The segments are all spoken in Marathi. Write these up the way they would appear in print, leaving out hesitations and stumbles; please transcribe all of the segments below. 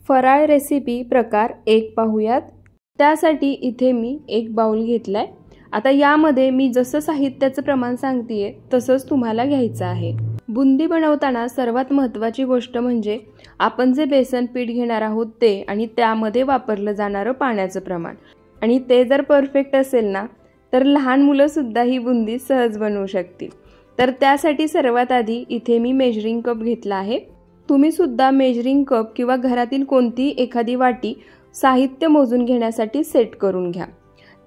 फराळ रेसिपी प्रकार 1 पाहूयात। त्यासाठी इथे मी 1 बाउल घेतलाय। आता यामध्ये मी जसं साहित्याचं प्रमाण सांगतेय तसंच तुम्हाला घ्यायचं आहे। बुंदी बनवताना सर्वात महत्त्वाची गोष्ट म्हणजे आपण जे बेसन पीठ घेणार आहोत ते आणि त्यामध्ये वापरलं जाणारं पाण्याचं प्रमाण, आणि ते जर परफेक्ट असेल ना तर लहान मुलं सुद्धा ही बुंदी सहज बनवू शकतील। तर त्यासाठी सर्वात आधी इथे मी मेजरिंग कप घेतला आहे। तुम्ही सुद्धा मेजरिंग कप किंवा घरातील कोणतीही एखादी वाटी साहित्य मोजून घेण्यासाठी सेट करून घ्या।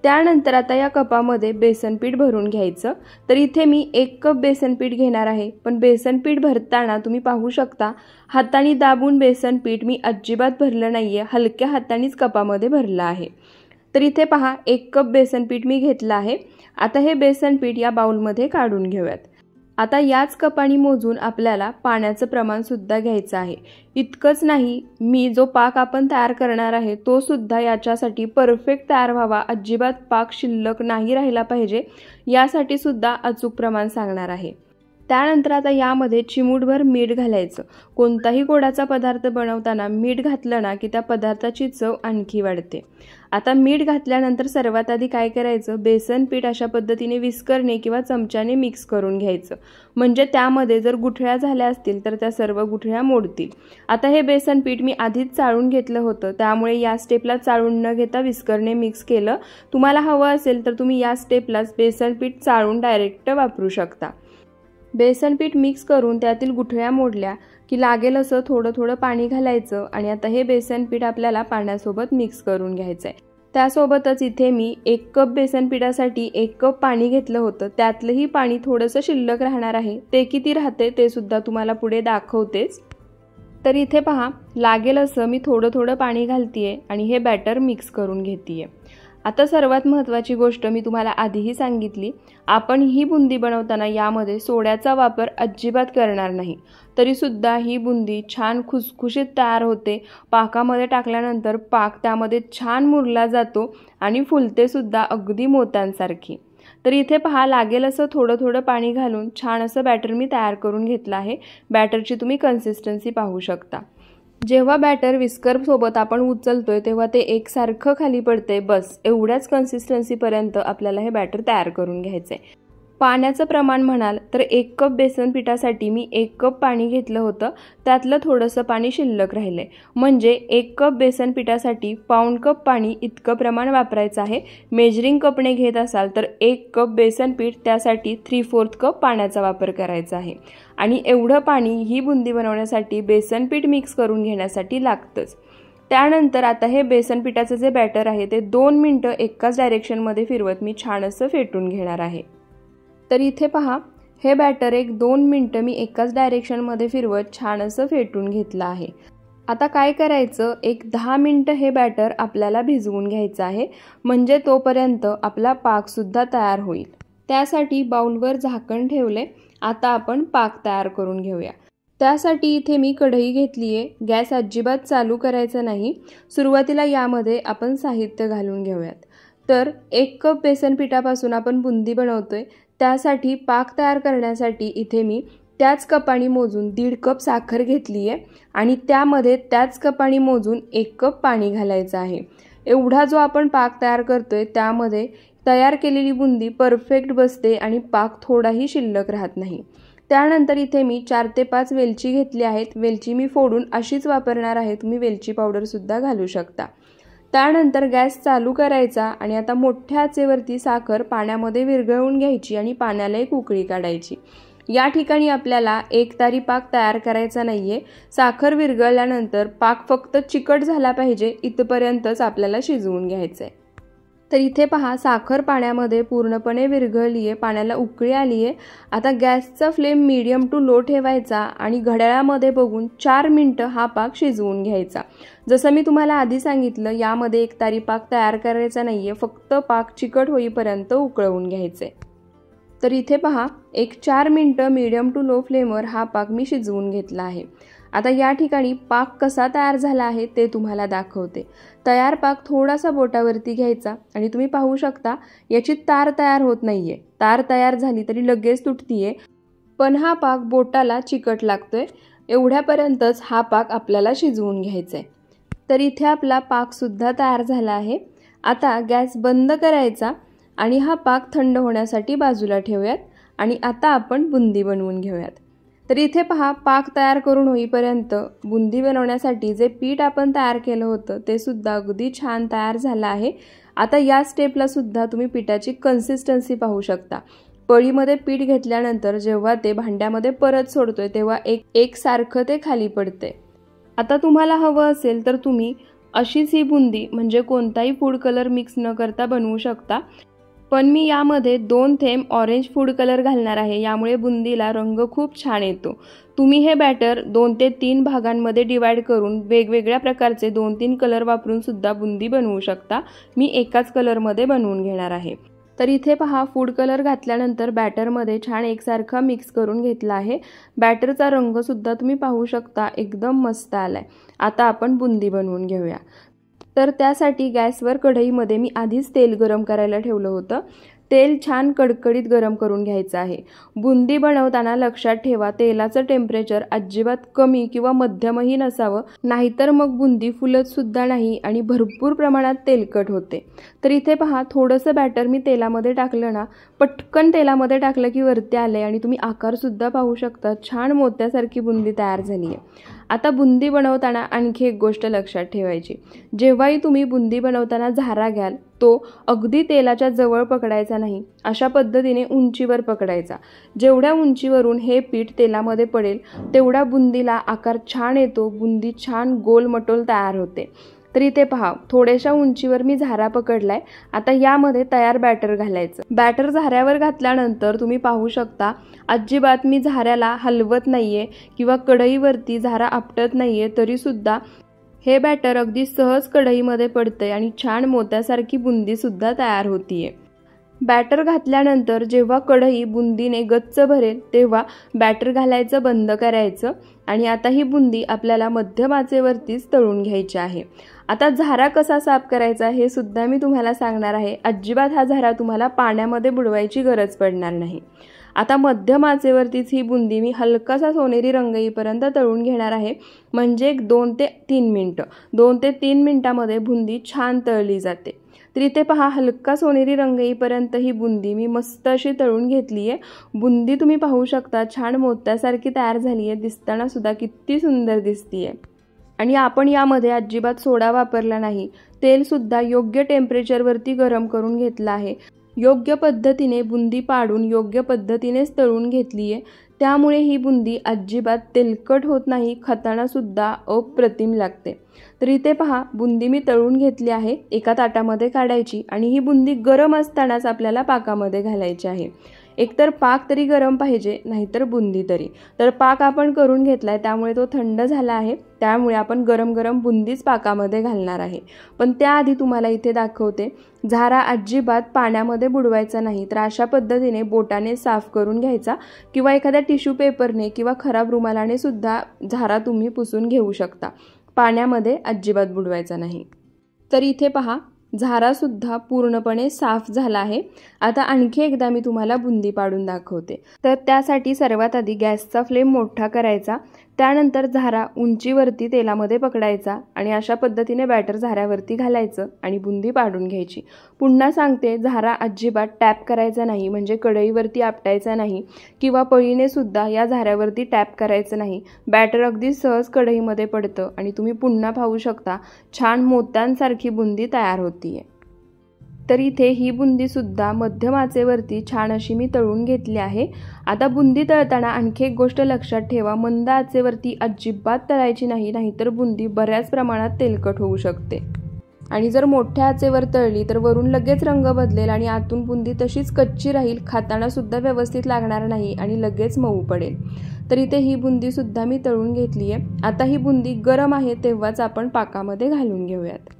त्यानंतर आता या कपामध्ये बेसन पीठ भरून घ्यायचं। तर इथे मी 1 कप बेसन पीठ घेणार आहे, पण बेसन पीठ भरताना तुम्ही पाहू शकता हाताने दाबून बेसन पीठ मी अजिबात भरलं नाहीये, हलक्या हातानेच कपामध्ये भरलं आहे। तर इथे पहा 1 कप बेसन पीठ मी घेतलं आहे। आता हे बेसन पीठ या बाउलमध्ये काढून घेऊयात। आता याच कपाने मोजून आपल्याला पाण्याचं प्रमाण सुद्धा घ्यायचं आहे। इतकंच नाही, मी जो पाक आपण तयार करणार आहे तो सुद्धा याच्यासाठी परफेक्ट तयार व्हावा, अजिबात पाक शिल्लक नाही राहिला पाहिजे, यासाठी सुद्धा अचूक प्रमाण सांगणार आहे। त्यानंतर आता यामध्ये चिमूटभर मीठ घालायचं। कोणताही गोडाचा पदार्थ बनवताना मीठ घातलं ना की त्या पदार्थाची चव आणखी वाढते। आता मीठ घातल्यानंतर सर्वात आधी काय करायचं, बेसन पीठ अशा पद्धतीने विस्करने किंवा चमच्याने मिक्स करून घ्यायचं, म्हणजे त्यामध्ये जर गुठळ्या झाल्या असतील तर त्या सर्व गुठळ्या मोडतील। आता हे बेसन पीठ मी आधीच चाळून घेतलं होतं, त्यामुळे या स्टेपला चाळून न घेता विस्करने मिक्स केलं। तुम्हाला हवं असेल तर तुम्ही या स्टेपलाच बेसन पीठ चाळून डायरेक्ट वापरू शकता। बेसन पीठ मिक्स करून त्यातील गुठळ्या मोडल्या की लागेल असं थोडं थोडं पाणी घालायचं, आणि आता हे बेसन पीठ आपल्याला पाण्यासोबत मिक्स करून घ्यायचंय। त्यासोबतच इथे मी 1 कप बेसन पिठासाठी 1 कप पाणी घेतलं होतं, त्यातलंही पाणी थोडंसं शिल्लक राहणार आहे। ते किती राहते ते सुद्धा तुम्हाला पुढे दाखवतेच। तर इथे पहा लागेल असं मी थोडं थोडं पाणी घालतीये आणि हे बॅटर मिक्स करून घेतीये। आता सर्वात महत्त्वाची गोष्ट मी तुम्हाला आधीही सांगितली, आपण ही बुंदी बनवताना यामध्ये सोड्याचा वापर अजिबात करणार नाही, तरी सुद्धा ही बुंदी छान खुसखुशीत तयार होते। पाकामध्ये टाकल्यानंतर पाक त्यामध्ये छान मुरला जातो आणि फुलते सुद्धा अगदी मोत्यांसारखी। तर इथे पहा लागेल असं थोडं थोडं पाणी घालून छान असं बॅटर मी तयार करून घेतलं आहे। बॅटरची तुम्ही कन्सिस्टन्सी पाहू शकता। जेव्हा बॅटर विस्कर सोबत आपण उचलतोय तेव्हा ते एकसारखं खाली पडते, बस एवढ्याच कन्सिस्टन्सीपर्यंत आपल्याला हे बॅटर तयार करून घ्यायचंय। पाण्याचं प्रमाण म्हणाल तर 1 कप बेसन पिठासाठी मी 1 कप पाणी घेतलं होतं, त्यातलं थोडंसं पाणी शिल्लक राहिलंय, म्हणजे 1 कप बेसन पिठासाठी पाऊण कप पाणी इतकं प्रमाण वापरायचं आहे। मेजरिंग कपने घेत असाल तर 1 कप बेसन पीठ त्यासाठी 3/4 कप पाण्याचा वापर करायचा आहे, आणि एवढं पाणी ही बुंदी बनवण्यासाठी बेसन पीठ मिक्स करून घेण्यासाठी लागतंच। त्यानंतर आता हे बेसन पिठाचं जे बॅटर आहे ते 2 मिनिटं एकाच डायरेक्शनमध्ये फिरवत मी छान असं फेटून घेणार आहे। तर इथे पहा हे बॅटर 1-2 मिनिटं मी एकाच डायरेक्शनमध्ये फिरवत छान असं फेटून घेतलं आहे। आता काय करायचं, 10 मिनिटं हे बॅटर आपल्याला भिजवून घ्यायचं आहे, म्हणजे तोपर्यंत आपला पाक सुद्धा तयार होईल। त्यासाठी बाउलवर झाकण ठेवले। आता आपण पाक तयार करून घेऊया। त्यासाठी इथे मी कढई घेतलीये, गॅस अजिबात चालू करायचा नाही। सुरुवातीला यामध्ये आपण साहित्य घालून घेऊयात। तर 1 कप बेसन पिठापासून आपण बुंदी बनवतोय, त्यासाठी पाक तयार करण्यासाठी इथे मी त्याच कपाने मोजून 1.5 कप साखर घेतलीये, आणि त्यामध्ये त्याच कपाने मोजून 1 कप पाणी घालायचं आहे। एवढा जो आपण पाक तयार करतोय त्यामध्ये तयार केलेली बुंदी परफेक्ट बसते आणि पाक थोडाही शिल्लक राहत नाही। त्यानंतर इथे मी 4 ते 5 वेलची घेतली आहेत। वेलची मी फोडून अशीच वापरणार आहे, तुम्ही वेलची पावडर सुद्धा घालू शकता। त्यानंतर गॅस चालू करायचा आणि आता मोठ्या आचेवरती साखर पाण्यामध्ये विरघळवून घ्यायची आणि पाण्याला एक उकळी काढायची। या ठिकाणी आपल्याला एकतारी पाक तयार करायचा नाहीये। साखर विरघळल्यानंतर पाक फक्त चिकट झाला पाहिजे इथपर्यंतच आपल्याला शिजवून घ्यायचंय। तर इथे पहा साखर पाण्यामध्ये पूर्णपणे विरघळली आहे, पाण्याला उकळी आली आहे। आता गॅसचा फ्लेम मीडियम टू लो ठेवायचा आणि घड्याळामध्ये बघून 4 मिनिटं हा पाक शिजवून घ्यायचा। जसं मी तुम्हाला आधी सांगितलं, यामध्ये एकतारी पाक तयार करायचा नाहीये, फक्त पाक चिकट होईपर्यंत उकळवून घ्यायचे। तर इथे पहा 4 मिनिटं मीडियम टू लो फ्लेमवर हा पाक मी शिजवून घेतला आहे। आता या ठिकाणी पाक कसा तयार झाला आहे ते तुम्हाला दाखवते। तयार पाक थोडासा बोटावरती घ्यायचा आणि तुम्ही पाहू शकता याची तार तयार होत नाहीये। तार तयार झाली तरी लगेच तुटतीये, पण हा पाक बोटाला चिकट लागतोय। एवढ्यापर्यंतच हा पाक आपल्याला शिजवून घ्यायचा आहे। तर इथे आपला पाकसुद्धा तयार झाला आहे। आता गॅस बंद करायचा आणि हा पाक थंड होण्यासाठी बाजूला ठेवूयात आणि आता आपण बुंदी बनवून घेऊयात। तर इथे पहा, पाक तयार करून होईपर्यंत बुंदी बनवण्यासाठी जे पीठ आपण तयार केलं होतं ते सुद्धा अगदी छान तयार झालं आहे। आता या स्टेपला सुद्धा तुम्ही पिठाची कन्सिस्टन्सी पाहू शकता। पळीमध्ये पीठ घेतल्यानंतर जेव्हा ते भांड्यामध्ये परत सोडतोय तेव्हा एक सारखं ते खाली पडते। आता तुम्हाला हवं असेल तर तुम्ही अशीच ही बुंदी म्हणजे कोणताही फूड कलर मिक्स न करता बनवू शकता, पण मी यामध्ये 2 थेंब ऑरेंज फूड कलर घालणार आहे, यामुळे बुंदीला रंग खूप छान येतो। तुम्ही हे बॅटर 2 ते 3 भागांमध्ये डिवाइड करून वेगवेगळ्या प्रकारचे 2-3 कलर वापरून सुद्धा बुंदी बनवू शकता। मी एकाच कलरमध्ये बनवून घेणार आहे। तर इथे पहा, फूड कलर घातल्यानंतर बॅटरमध्ये छान एकसारखा मिक्स करून घेतला आहे। बॅटरचा रंग सुद्धा तुम्ही पाहू शकता, एकदम मस्त आलाय। आता आपण बुंदी बनवून घेऊया। तर त्यासाठी गॅसवर कढईमध्ये मी आधीच तेल गरम करायला ठेवलं होतं। तेल छान कडकडीत गरम करून घ्यायचं आहे। बुंदी बनवताना लक्षात ठेवा, तेलाचं टेम्परेचर अजिबात कमी किंवा मध्यमही नसावं, नाहीतर मग बुंदी फुलत सुद्धा नाही आणि भरपूर प्रमाणात तेलकट होते। तर इथे पहा, थोडंसं बॅटर मी तेलामध्ये टाकलं ना, पटकन तेलामध्ये टाकलं की वरती आलंय आणि तुम्ही आकार सुद्धा पाहू शकता, छान मोत्यासारखी बुंदी तयार झाली आहे। आता बुंदी बनवताना आणखी एक गोष्ट लक्षात ठेवायची, जेव्हाही तुम्ही बुंदी बनवताना झारा घ्याल तो अगदी तेलाच्या जवळ पकडायचा नाही, अशा पद्धतीने उंचीवर पकडायचा। जेवढ्या उंचीवरून हे पीठ तेलामध्ये पडेल तेवढा बुंदीला आकार छान येतो, बुंदी छान गोल मटोल तयार होते। तर इथे पहा, थोड्याशा उंचीवर मी झारा पकडलाय। आता यामध्ये तयार बॅटर घालायचं। बॅटर झाऱ्यावर घातल्यानंतर तुम्ही पाहू शकता, अजिबात मी झाऱ्याला हलवत नाहीये किंवा कढईवरती झारा आपटत नाहीये, तरी सुद्धा हे बॅटर अगदी सहज कढईमध्ये पडतंय आणि छान मोत्यासारखी बुंदी सुद्धा तयार होतीये। बॅटर घातल्यानंतर जेव्हा कढई बुंदीने गच्च भरेल तेव्हा बॅटर घालायचं बंद करायचं आणि आता ही बुंदी आपल्याला मध्यम आचेवरतीच तळून घ्यायची आहे। आता झारा कसा साफ करायचा हे सुद्धा मी तुम्हाला सांगणार आहे। अजिबात हा झारा तुम्हाला पाण्यामध्ये बुडवायची गरज पडणार नाही। आता मध्यम आचेवरतीच ही बुंदी मी हलकासा सोनेरी रंग येईपर्यंत तळून घेणार आहे, म्हणजे 2 ते 3 मिनिटं। 2 ते 3 मिनिटांमध्ये बुंदी छान तळली जाते। तर इथे पहा, हलका सोनेरी रंग येईपर्यंत ही बुंदी मी मस्त अशी तळून घेतली आहे। बुंदी तुम्ही पाहू शकता, छान मोत्यासारखी तयार झाली आहे, दिसताना सुद्धा किती सुंदर दिसतीये। आणि आपण यामध्ये अजिबात सोडा वापरला नाही। तेल सुद्धा योग्य टेम्परेचरवरती गरम करून घेतलं आहे। योग्य पद्धतीने बुंदी पाडून योग्य पद्धतीनेच तळून घेतली आहे, त्यामुळे ही बुंदी अजिबात तेलकट होत नाही, खाताना सुद्धा अप्रतिम लागते। तर इथे पहा, बुंदी मी तळून घेतली आहे। एका ताटामध्ये काढायची आणि ही बुंदी गरम असतानाच आपल्याला पाकामध्ये घालायची आहे। एकतर पाक तरी गरम पाहिजे, नाहीतर बुंदी तरी। तर पाक आपण करून घेतलाय त्यामुळे तो थंड झाला आहे, त्यामुळे आपण गरम गरम बुंदीच पाकामध्ये घालणार आहे। पण त्याआधी तुम्हाला इथे दाखवते, झारा अजिबात पाण्यामध्ये बुडवायचा नाही। तर अशा पद्धतीने बोटाने साफ करून घ्यायचा किंवा एखाद्या टिश्यू पेपरने किंवा खराब रुमालाने सुद्धा झारा तुम्ही पुसून घेऊ शकता। पाण्यामध्ये अजिबात बुडवायचा नाही। तर इथे पहा, झारा सुद्धा पूर्णपणे साफ झाला आहे। आता आणखी एकदा मी तुम्हाला बुंदी पाडून दाखवते। तर त्यासाठी सर्वात आधी गॅसचा फ्लेम मोठा करायचा, त्यानंतर झारा उंचीवरती तेलामध्ये पकडायचा आणि अशा पद्धतीने बॅटर झाऱ्यावरती घालायचं आणि बुंदी पाडून घ्यायची। पुन्हा सांगते, झारा अजिबात टॅप करायचा नाही, म्हणजे कढईवरती आपटायचा नाही किंवा पळीने सुद्धा या झाऱ्यावरती टॅप करायचं नाही। बॅटर अगदी सहज कढईमध्ये पडतं आणि तुम्ही पुन्हा पाहू शकता, छान मोत्यांसारखी बुंदी तयार होतीये। तर इथे ही बुंदी सुद्धा मध्यम आचेवरती छान अशी मी तळून घेतली आहे। आता बुंदी तळताना आणखी एक गोष्ट लक्षात ठेवा, मंद आचेवरती अजिबात तळायची नाही, नाहीतर बुंदी बऱ्याच प्रमाणात तेलकट होऊ शकते। आणि जर मोठ्या आचेवर तळली तर वरून लगेच रंग बदलेल आणि आतून बुंदी तशीच कच्ची राहील, खाताना सुद्धा व्यवस्थित लागणार नाही आणि लगेच मऊ पडेल। तर इथे ही बुंदी सुद्धा मी तळून घेतली आहे। आता ही बुंदी गरम आहे तेव्हाच आपण पाकामध्ये घालून घेऊयात।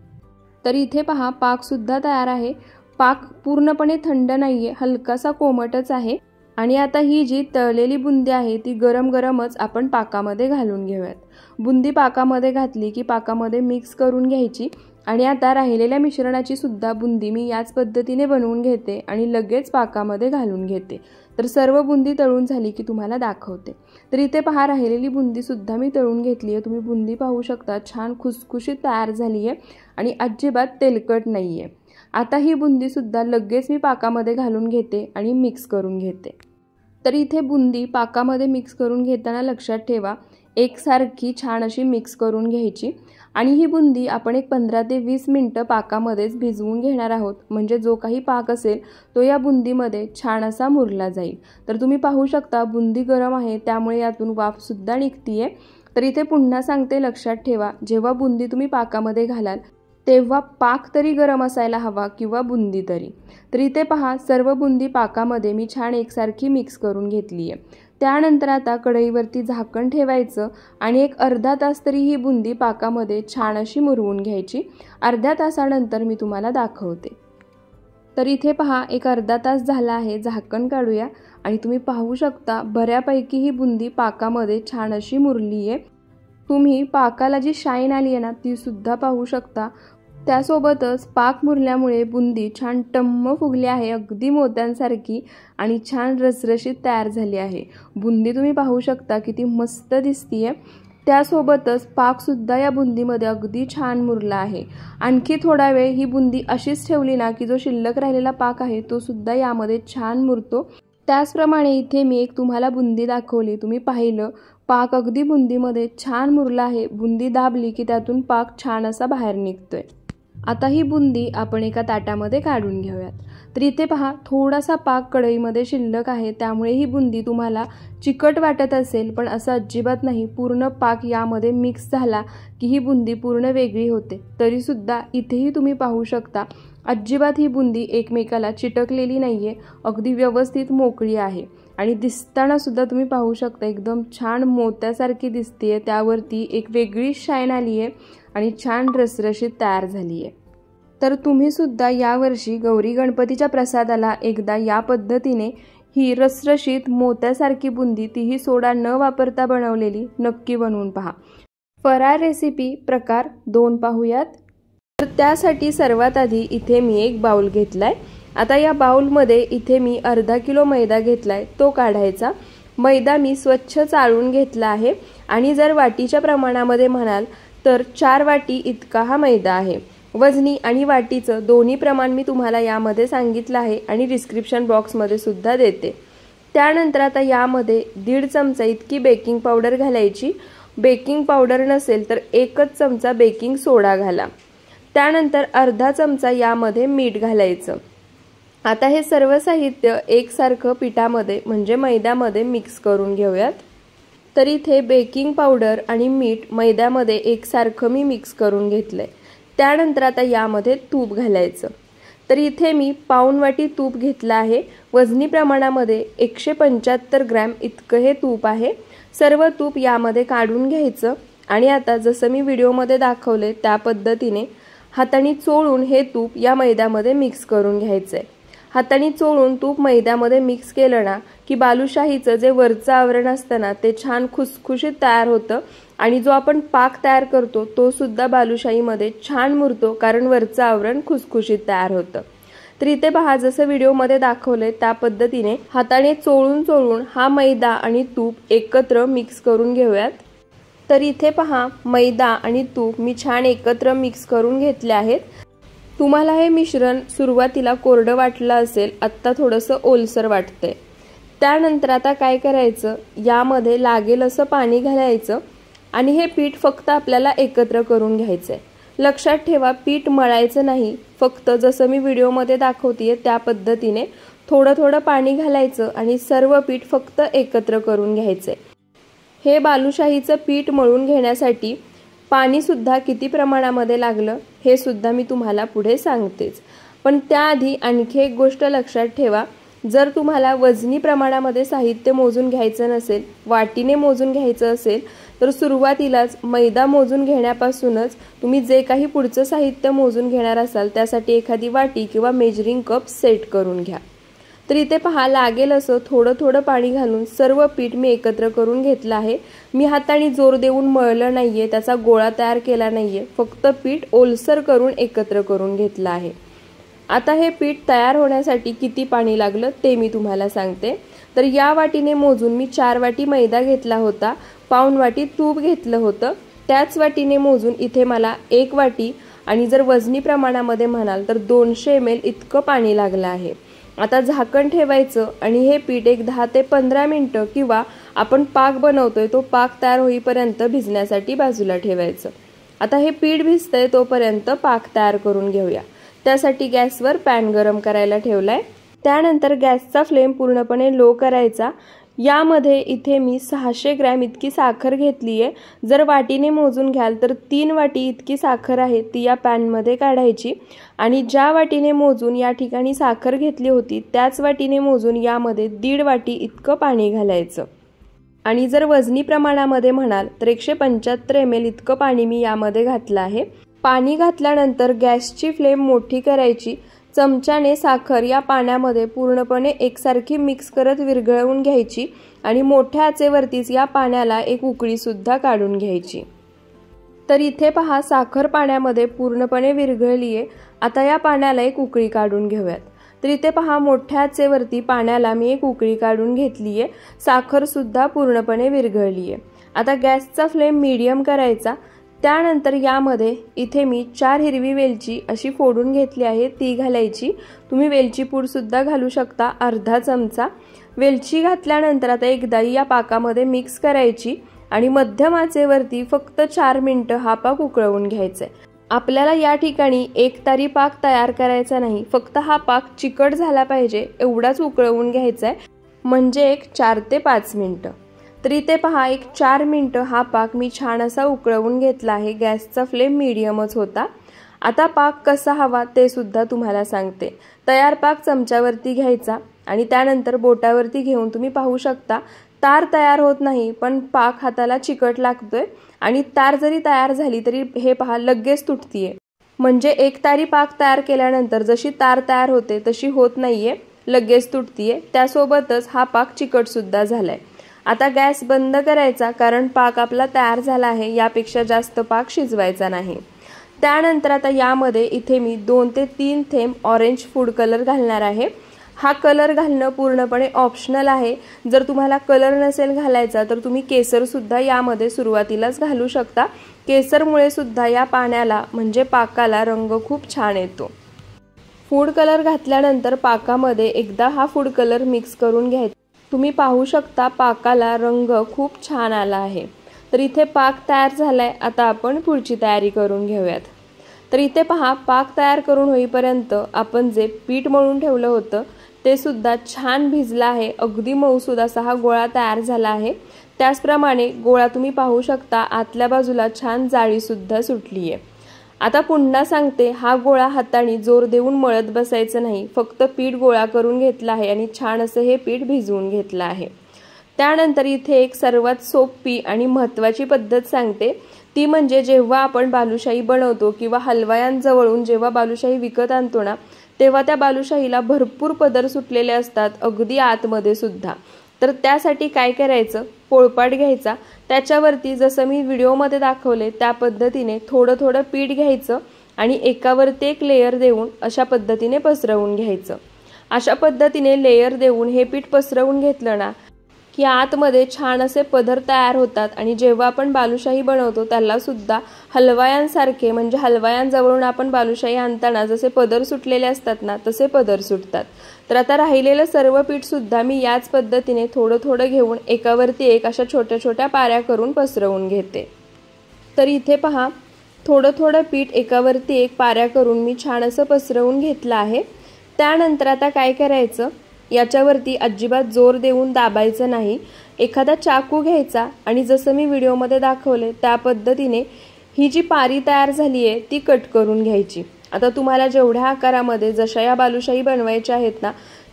तर इथे पहा, पाक सुद्धा तयार आहे। पाक पूर्णपणे थंड नाहीये, हलकासा कोमटच आहे। आणि आता ही जी तळलेली बुंदी आहे ती गरम गरमच आपण पाकामध्ये घालून घेऊयात. बुंदी पाकामध्ये घातली की पाकामध्ये मिक्स करून घ्यायची. आणि आता राहिलेल्या मिश्रणाची सुद्धा बुंदी मी याच पद्धतीने बनवून घेते आणि लगेच पाकामध्ये घालून घेते. तर सर्व बुंदी तळून झाली की तुम्हाला दाखवते. तर इथे पहा, राहिलेली बुंदी सुद्धा मी तळून घेतली आहे. तुम्ही बुंदी पाहू शकता, छान खुसखुशीत तयार झाली आहे आणि अजिबात तेलकट नाही आहे. आता ही बुंदी सुद्धा लगेच मी पाकामध्ये घालून घेते आणि मिक्स करून घेते. तर इथे बुंदी पाकामध्ये मिक्स करून घेताना लक्षात ठेवा, एकसारखी छान अशी मिक्स करून घ्यायची. आणि ही बुंदी आपण एक 15 ते 20 मिनिटं पाकामध्येच भिजवून घेणार आहोत. म्हणजे जो काही पाक असेल तो या बुंदीमध्ये छान असा मुरला जाईल. तर तुम्ही पाहू शकता बुंदी गरम आहे त्यामुळे यातून वाफसुद्धा निघतीये. तर इथे पुन्हा सांगते, लक्षात ठेवा, जेव्हा बुंदी तुम्ही पाकामध्ये घालाल तेव्हा पाक तरी गरम असायला हवा किंवा बुंदी तरी. तर इथे पहा, सर्व बुंदी पाकामध्ये मी छान एकसारखी मिक्स करून घेतली आहे. त्यानंतर आता कढईवरती झाकण ठेवायचं आणि एक अर्धा तास तरी ही बुंदी पाकामध्ये छान अशी मुरवून घ्यायची. अर्ध्या तासानंतर मी तुम्हाला दाखवते. तर इथे पहा, एक अर्धा तास झाला आहे. झाकण काढूया आणि तुम्ही पाहू शकता बऱ्यापैकी ही बुंदी पाकामध्ये छान अशी मुरली आहे. तुम्ही पाकाला जी शाईन आली आहे ना ती सुद्धा पाहू शकता. त्यासोबतच पाक मुरल्यामुळे बुंदी छान टम्म फुगली आहे, अगदी मोत्यांसारखी आणि छान रसरशीत तयार झाली आहे. बुंदी तुम्ही पाहू शकता किती मस्त दिसतीये. त्यासोबतच पाकसुद्धा या बुंदीमध्ये अगदी छान मुरला आहे. आणखी थोडा वेळ ही बुंदी अशीच ठेवली ना की जो शिल्लक राहिलेला पाक आहे तो सुद्धा यामध्ये छान मुरतो. त्याचप्रमाणे इथे मी एक तुम्हाला बुंदी दाखवली. तुम्ही पाहिलं, पाक अगदी बुंदीमध्ये छान मुरला आहे. बुंदी दाबली की त्यातून पाक छान असा बाहेर निघतोय. आता ही बुंदी आपण एका ताटामध्ये काढून घेऊयात. तर इथे पहा, थोडासा पाक कढईमध्ये शिल्लक आहे त्यामुळे ही बुंदी तुम्हाला चिकट वाटत असेल, पण असं अजिबात नाही. पूर्ण पाक यामध्ये मिक्स झाला की ही बुंदी पूर्ण वेगळी होते. तरीसुद्धा इथेही तुम्ही पाहू शकता अजिबात ही बुंदी एकमेकाला चिटकलेली नाहीये, अगदी व्यवस्थित मोकळी आहे. आणि दिसताना सुद्धा तुम्ही पाहू शकता एकदम छान मोत्यासारखी दिसतेय. त्यावरती एक वेगळी शाईन आली आहे आणि छान रसरशीत तयार झाली आहे. तर तुम्ही सुद्धा यावर्षी गौरी गणपतीच्या प्रसादाला एकदा या पद्धतीने ही रसरशीत मोत्यासारखी बुंदी, तीही सोडा न वापरता बनवलेली, नक्की बनवून पहा. फराळ रेसिपी प्रकार 2 पाहूयात. तर त्यासाठी सर्वात आधी इथे मी एक बाउल घेतलाय. आता या बाउलमध्ये इथे मी अर्धा किलो मैदा घेतलाय, तो काढायचा. मैदा मी स्वच्छ चाळून घेतला आहे आणि जर वाटीच्या प्रमाणामध्ये म्हणाल तर 4 वाटी इतका हा मैदा आहे. वजनी आणि वाटीचं दोन्ही प्रमाण मी तुम्हाला यामध्ये सांगितलं आहे आणि डिस्क्रिप्शन बॉक्समध्ये सुद्धा देते. त्यानंतर आता यामध्ये 1.5 चमचा इतकी बेकिंग पावडर घालायची. बेकिंग पावडर नसेल तर 1च चमचा बेकिंग सोडा घाला. त्यानंतर अर्धा चमचा यामध्ये मीठ घालायचं. आता हे सर्व साहित्य एकसारखं पिठामध्ये म्हणजे मैद्यामध्ये मिक्स करून घेऊयात. तर इथे बेकिंग पावडर आणि मीठ मैद्यामध्ये एकसारखं मी मिक्स करून घेतलंय. त्यानंतर आता यामध्ये तूप घालायचं. तर इथे मी पाऊण वाटी तूप घेतलं आहे. वजनी प्रमाणामध्ये 175 ग्रॅम इतकं हे तूप आहे. सर्व तूप यामध्ये काढून घ्यायचं आणि आता जसं मी व्हिडिओमध्ये दाखवले त्या पद्धतीने हाताने चोळून हे तूप या मैद्यामध्ये मिक्स करून घ्यायचंय. हाताने चोळून तूप मैद्यामध्ये मिक्स केलं ना की बालुशाहीचं जे वरचं आवरण असतं ना ते छान खुसखुशीत तयार होतं आणि जो आपण पाक तयार करतो तो सुद्धा बालुशाहीमध्ये छान मुरतो, कारण वरचं आवरण खुसखुशीत तयार होतं. तर इथे पहा, जसं व्हिडिओमध्ये दाखवलंय त्या पद्धतीने हाताने चोळून चोळून हा मैदा आणि तूप एकत्र मिक्स करून घेऊयात. तर इथे पहा, मैदा आणि तूप मी छान एकत्र मिक्स करून घेतले आहेत. तुम्हाला हे मिश्रण सुरुवातीला कोरडं वाटलं असेल, आत्ता थोडंसं ओलसर वाटतंय. त्यानंतर आता काय करायचं, यामध्ये लागेल असं पाणी घालायचं आणि हे पीठ फक्त आपल्याला एकत्र करून घ्यायचंय. लक्षात ठेवा, पीठ मळायचं नाही, फक्त जसं मी व्हिडिओमध्ये दाखवतेय त्या पद्धतीने थोडं थोडं पाणी घालायचं आणि सर्व पीठ फक्त एकत्र करून घ्यायचंय. हे बालुशाहीचं पीठ मळून घेण्यासाठी पाणी सुद्धा किती प्रमाणामध्ये लागलं हे सुद्धा मी तुम्हाला पुढे सांगतेच. पण त्याआधी आणखी एक गोष्ट लक्षात ठेवा, जर तुम्हाला वजनी प्रमाणामध्ये साहित्य मोजून घ्यायचं नसेल, वाटीने मोजून घ्यायचं असेल तर सुरुवातीलाच मैदा मोजून घेण्यापासूनच तुम्ही जे काही पुढचं साहित्य मोजून घेणार असाल त्यासाठी एखादी वाटी किंवा मेजरिंग कप सेट करून घ्या. तर इथे पहा लागेल असं थोडं थोडं पाणी घालून सर्व पीठ मी एकत्र करून घेतलं आहे। मी हाताने जोर देऊन मळलं नाहीये, त्याचा गोळा तयार केला नाहीये, फक्त पीठ ओलसर करून एकत्र करून घेतलं आहे। आता हे पीठ तयार होण्यासाठी किती पाणी लागलं ते मी तुम्हाला सांगते। तर या वाटीने मोजून मी 4 वाटी मैदा घेतला होता, पाऊण वाटी तूप घेतलं होतं, त्याच वाटीने मोजून इथे मला 1 वाटी आणि जर वजनी प्रमाणामध्ये म्हणाल तर 200 ml इतकं पाणी लागलं आहे। आता झाकण ठेवायचं आणि हे पीठ एक 10 ते 15 मिनिटं किंवा आपण पाक बनवतोय तो पाक तयार होईपर्यंत भिजण्यासाठी बाजूला ठेवायचं। आता हे पीठ भिजतंय तोपर्यंत पाक तयार करून घेऊया। त्यासाठी गॅसवर पॅन गरम करायला ठेवलाय। त्यानंतर गॅसचा फ्लेम पूर्णपणे लो करायचा। यामध्ये इथे मी 600 ग्रॅम इतकी साखर घेतली आहे। जर वाटीने मोजून घ्याल तर 3 वाटी इतकी साखर आहे ती या पॅनमध्ये काढायची आणि ज्या वाटीने मोजून या ठिकाणी साखर घेतली होती त्याच वाटीने मोजून यामध्ये 1.5 वाटी इतकं पाणी घालायचं आणि जर वजनी प्रमाणामध्ये म्हणाल तर 175 ml इतकं पाणी मी यामध्ये घातलं आहे। पाणी घातल्यानंतर गॅसची फ्लेम मोठी करायची, चमच्याने साखर या पाण्यामध्ये पूर्णपणे एकसारखी मिक्स करत विरघळवून घ्यायची आणि मोठ्या आचेवरतीच या पाण्याला एक उकळी सुद्धा काढून घ्यायची। तर इथे पहा साखर पाण्यामध्ये पूर्णपणे विरघळली आहे। आता या पाण्याला एक उकळी काढून घेऊयात। तर इथे पहा मोठ्या आचेवरती पाण्याला मी एक उकळी काढून घेतली आहे, साखर सुद्धा पूर्णपणे विरघळली आहे। आता गॅसचा फ्लेम मीडियम करायचा। त्यानंतर यामध्ये इथे मी 4 हिरवी वेलची अशी फोडून घेतली आहे ती घालायची। तुम्ही वेलची पूड सुद्धा घालू शकता, अर्धा चमचा। वेलची घातल्यानंतर आता एकदा या पाकामध्ये मिक्स करायची आणि मध्यम आचेवरती फक्त 4 मिनिटं हा पाक उकळवून घ्यायचा आहे। आपल्याला या ठिकाणी एकतारी पाक तयार करायचा नाही, फक्त हा पाक चिकट झाला पाहिजे एवढाच उकळवून घ्यायचा आहे, म्हणजे एक 4 ते 5 मिनिटं। तर इथे पहा एक 4 मिनिटं हा पाक मी छान असा उकळवून घेतला आहे। गॅसचा फ्लेम मीडियमच होता। आता पाक कसा हवा ते सुद्धा तुम्हाला सांगते। तयार पाक चमच्यावरती घ्यायचा आणि त्यानंतर बोटावरती घेऊन तुम्ही पाहू शकता तार तयार होत नाही, पण पाक हाताला चिकट लागतोय आणि तार जरी तयार झाली तरी हे पहा लगेच तुटतीये, म्हणजे एक तारी पाक तयार केल्यानंतर जशी तार तयार होते तशी होत नाहीये, लगेच तुटतीये। त्यासोबतच हा पाक चिकट सुद्धा झालाय। आता गॅस बंद करायचा, कारण पाक आपला तयार झाला आहे, यापेक्षा जास्त पाक शिजवायचा नाही। त्यानंतर आता यामध्ये इथे मी 2 ते 3 थेंब ऑरेंज फूड कलर घालणार आहे। हा कलर घालणं पूर्णपणे ऑप्शनल आहे। जर तुम्हाला कलर नसेल घालायचा तर तुम्ही केसर सुद्धा यामध्ये सुरुवातीलाच घालू शकता। केसरमुळे सुद्धा या पाण्याला म्हणजे पाकाला रंग खूप छान येतो। फूड कलर घातल्यानंतर पाकामध्ये एकदा हा फूड कलर मिक्स करून घ्यायचा। तुम्ही पाहू शकता पाकाला रंग खूप छान आला आहे। तर इथे पाक तयार झालाय। आता आपण पुढची तयारी करून घेऊयात। तर इथे पहा पाक तयार करून होईपर्यंत आपण जे पीठ मळून ठेवलं होतं ते सुद्धा छान भिजलं आहे। अगदी मऊसूद असा हा गोळा तयार झाला आहे। त्याचप्रमाणे गोळा तुम्ही पाहू शकता आतल्या बाजूला छान जाळी सुद्धा सुटली आहे। आता पुन्हा सांगते, हा गोळा हाताने जोर देऊन मळत बसायचं नाही, फक्त पीठ गोळा करून घेतला आहे आणि छान असं हे पीठ भिजवून घेतलं आहे। त्यानंतर इथे एक सर्वात सोपी आणि महत्त्वाची पद्धत सांगते, ती म्हणजे जेव्हा आपण बालुशाही बनवतो किंवा हलवायांजवळून जेव्हा बालुशाही विकत आणतो ना, तेव्हा त्या बालुशाहीला भरपूर पदर सुटलेले असतात, अगदी आतमध्ये सुद्धा। तर त्यासाठी काय करायचं, पोळपाट घ्यायचा, त्याच्यावरती जसं मी व्हिडिओमध्ये दाखवले त्या पद्धतीने थोडं थोडं पीठ घ्यायचं आणि एकावरती एक लेयर देऊन अशा पद्धतीने पसरवून घ्यायचं। अशा पद्धतीने लेयर देऊन हे पीठ पसरवून घेतलं ना की आतमध्ये छान असे पदर तयार होतात आणि जेव्हा आपण बालुशाही बनवतो त्याला सुद्धा हलवायांसारखे म्हणजे हलवायांजवळून आपण बालुशाही आणताना जसे पदर सुटलेले असतात ना तसे पदर सुटतात। तर आता राहिलेलं सर्व पीठ सुद्धा मी याच पद्धतीने थोडं थोडं घेऊन एकावरती एक अशा छोट्या छोट्या पाऱ्या करून पसरवून घेते। तर इथे पहा थोडं थोडं पीठ एकावरती एक पाऱ्या करून मी छान असं पसरवून घेतलं आहे। त्यानंतर आता काय करायचं, याच्यावरती अजिबात जोर देऊन दाबायचं नाही। एखादा चाकू घ्यायचा आणि जसं मी व्हिडिओमध्ये दाखवले त्या पद्धतीने ही जी पारी तयार झाली आहे ती कट करून घ्यायची। आता तुम्हाला जेवढ्या आकारामध्ये जशा या बालुशाही बनवायच्या आहेत ना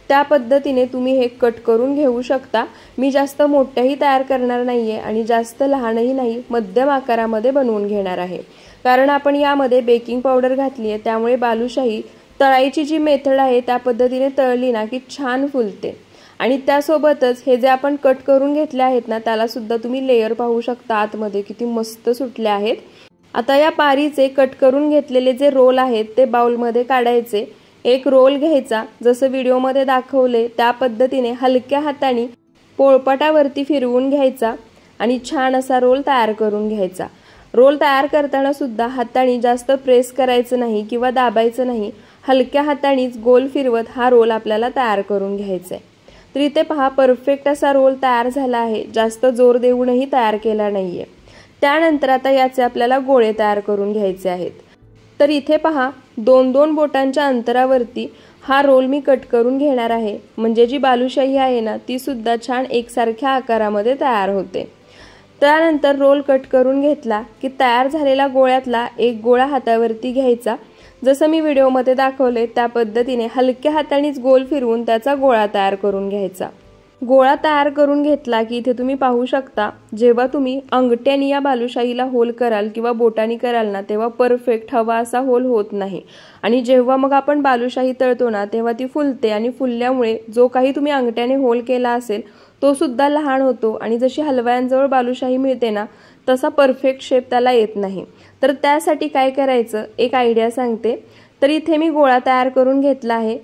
त्या पद्धतीने तुम्ही हे कट करून घेऊ शकता। मी जास्त मोठ्याही तयार करणार नाहीये आणि जास्त लहानही नाही, मध्यम आकारामध्ये बनवून घेणार आहे। कारण आपण यामध्ये बेकिंग पावडर घातली आहे त्यामुळे बालुशाही तळायची जी मेथड आहे त्या पद्धतीने तळली ना की छान फुलते। आणि त्यासोबतच हे जे आपण कट करून घेतले आहेत ना त्याला सुद्धा तुम्ही लेयर पाहू शकता आतमध्ये किती मस्त सुटले आहेत। आता या पारीचे कट करून घेतलेले जे रोल आहेत ते बाउलमध्ये काढायचे। एक रोल घ्यायचा, जसं व्हिडिओमध्ये दाखवले त्या पद्धतीने हलक्या हाताने पोळपाटावरती फिरवून घ्यायचा आणि छान असा रोल तयार करून घ्यायचा। रोल तयार करताना सुद्धा हाताने जास्त प्रेस करायचं नाही किंवा दाबायचं नाही, हलक्या हातानेच गोल फिरवत हा रोल आपल्याला तयार करून घ्यायचा आहे। तर इथे पहा परफेक्ट असा रोल तयार झाला आहे, जास्त जोर देऊनही तयार केला नाहीये। त्यानंतर आता याचे आपल्याला गोळे तयार करून घ्यायचे आहेत। तर इथे पहा 2-2 बोटांच्या अंतरावरती हा रोल मी कट करून घेणार आहे, म्हणजे जी बालुशाही आहे ना ती सुद्धा छान एकसारख्या आकारामध्ये तयार होते। त्यानंतर रोल कट करून घेतला की तयार झालेला गोळ्यातला एक गोळा हातावरती घ्यायचा, जसं मी व्हिडिओमध्ये दाखवले त्या पद्धतीने हलक्या हातानेच गोल फिरवून त्याचा गोळा तयार करून घ्यायचा। गोळा तयार करून घेतला की इथे तुम्ही पाहू शकता, जेव्हा तुम्ही अंगठ्याने या बालुशाहीला होल कराल किंवा बोटाने कराल ना तेव्हा परफेक्ट हवा असा होल होत नाही। आणि जेव्हा मग आपण बालुशाही तळतो ना तेव्हा ती फुलते आणि फुलल्यामुळे जो काही तुम्ही अंगठ्याने होल केला असेल तो सुद्धा लहान होतो आणि जशी हलवायांजवळ बालुशाही मिळते ना तसा परफेक्ट शेप त्याला येत नाही। तर त्यासाठी काय करायचं एक आयडिया सांगते। तर इथे मी गोळा तयार करून घेतला आहे।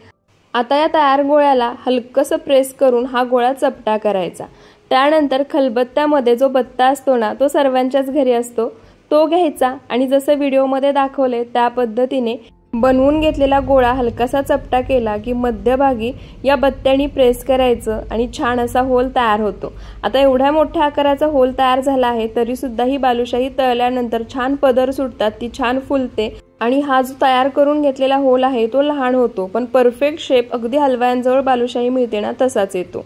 आता या तयार गोळ्याला हलकसं प्रेस करून हा गोळा चपटा करायचा। त्यानंतर खलबत्त्यामध्ये जो बत्ता असतो ना तो सर्वांच्याच घरी असतो, तो घ्यायचा आणि जसं व्हिडिओमध्ये दाखवले त्या पद्धतीने बनवून घेतलेला गोळा हलकासा चपटा केला की मध्यभागी या बत्त्याने प्रेस करायचं आणि छान असा होल तयार होतो। आता एवढ्या मोठ्या आकाराचा होल तयार झाला आहे तरी सुद्धा ही बालुशाही तळल्यानंतर छान पदर सुटतात, ती छान फुलते आणि हा जो तयार करून घेतलेला होल आहे तो लहान होतो, पण परफेक्ट शेप अगदी हलव्यांजवळ बालुशाही मिळते ना तसाच येतो।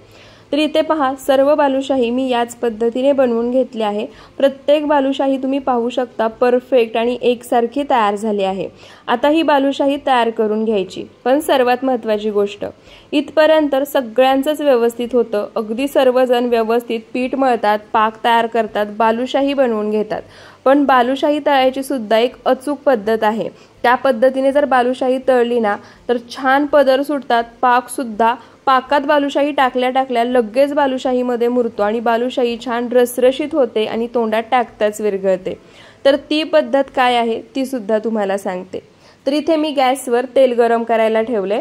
तर इथे पहा सर्व बालुशाही मी याच पद्धतीने बनवून घेतली आहे। प्रत्येक बालुशाही तुम्ही पाहू शकता परफेक्ट आणि एकसारखी तयार झाली आहे। आता ही बालुशाही तयार करून घ्यायची, पण सर्वात महत्त्वाची गोष्ट इथपर्यंत सगळ्यांचंच व्यवस्थित होतं, अगदी सर्वजण व्यवस्थित पीठ मळतात, पाक तयार करतात, बालुशाही बनवून घेतात, पण बालुशाही तळायची सुद्धा एक अचूक पद्धत आहे। त्या पद्धतीने जर बालुशाही तळली ना तर छान पदर सुटतात, पाक सुद्धा पाकात बालुशाही टाकल्या टाकल्या लगेच बालुशाहीमध्ये मुरतो आणि बालुशाही छान रसरशीत होते आणि तोंडात टाकताच विरघळते। तर ती पद्धत काय आहे ती सुद्धा तुम्हाला सांगते। तर इथे मी गॅसवर तेल गरम करायला ठेवले।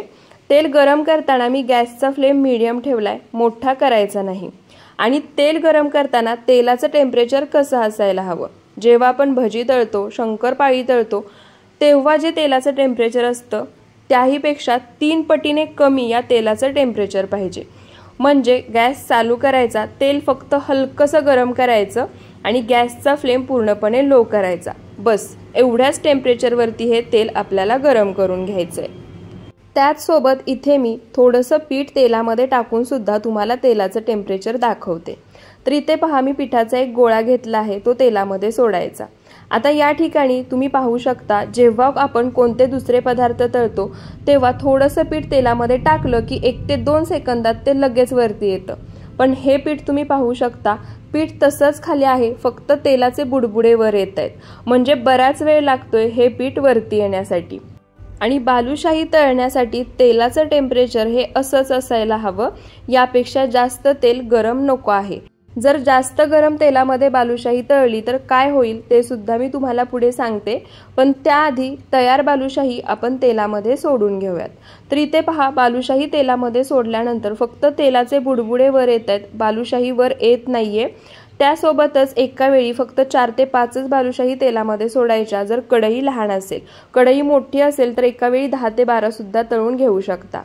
तेल गरम करताना मी गॅसचा फ्लेम मीडियम ठेवलाय, मोठा करायचा नाही। आणि तेल गरम करताना तेलाचं टेम्परेचर कसं असायला हवं, जेव्हा आपण भजी तळतो, शंकरपाळी तळतो तेव्हा जे तेलाचं टेम्परेचर असतं त्याहीपेक्षा 3 पटीने कमी या तेलाचं टेम्परेचर पाहिजे। म्हणजे गॅस चालू करायचा, तेल फक्त हलकसं गरम करायचं आणि गॅसचा फ्लेम पूर्णपणे लो करायचा, बस एवढ्याच टेम्परेचरवरती हे तेल आपल्याला गरम करून घ्यायचंय। त्याचसोबत इथे मी थोडंसं पीठ तेलामध्ये टाकून सुद्धा तुम्हाला तेलाचं टेम्परेचर दाखवते। तर इथे पहा मी पिठाचा एक गोळा घेतला आहे, तो तेलामध्ये सोडायचा। आता या ठिकाणी तुम्ही पाहू शकता, जेव्हा आपण कोणते दुसरे पदार्थ तळतो तेव्हा थोडंसं पीठ तेलामध्ये टाकलं की 1 ते 2 सेकंदात ते लगेच वरती येतं, पण हे पीठ तुम्ही पाहू शकता पीठ तसंच खाली आहे, फक्त तेलाचे बुडबुडे वर येत आहेत, म्हणजे बराच वेळ लागतोय हे पीठ वरती येण्यासाठी। आणि बालुशाही तळण्यासाठी तेलाचं टेम्परेचर हे असंच असायला हवं, यापेक्षा जास्त तेल गरम नको आहे। जर जास्त गरम तेलामध्ये बालुशाही तळली तर काय होईल ते सुद्धा मी तुम्हाला पुढे सांगते, पण त्याआधी तयार बालुशाही आपण तेलामध्ये सोडून घेऊयात। तर इथे पहा बालुशाही तेलामध्ये सोडल्यानंतर फक्त तेलाचे बुडबुडे वर येत आहेत, बालुशाही वर येत नाहीये। त्यासोबतच एका वेळी फक्त 4 ते 5च बालुशाही तेलामध्ये सोडायच्या जर कढई लहान असेल। कढई मोठी असेल तर एका वेळी 10 ते 12 सुद्धा तळून घेऊ शकता।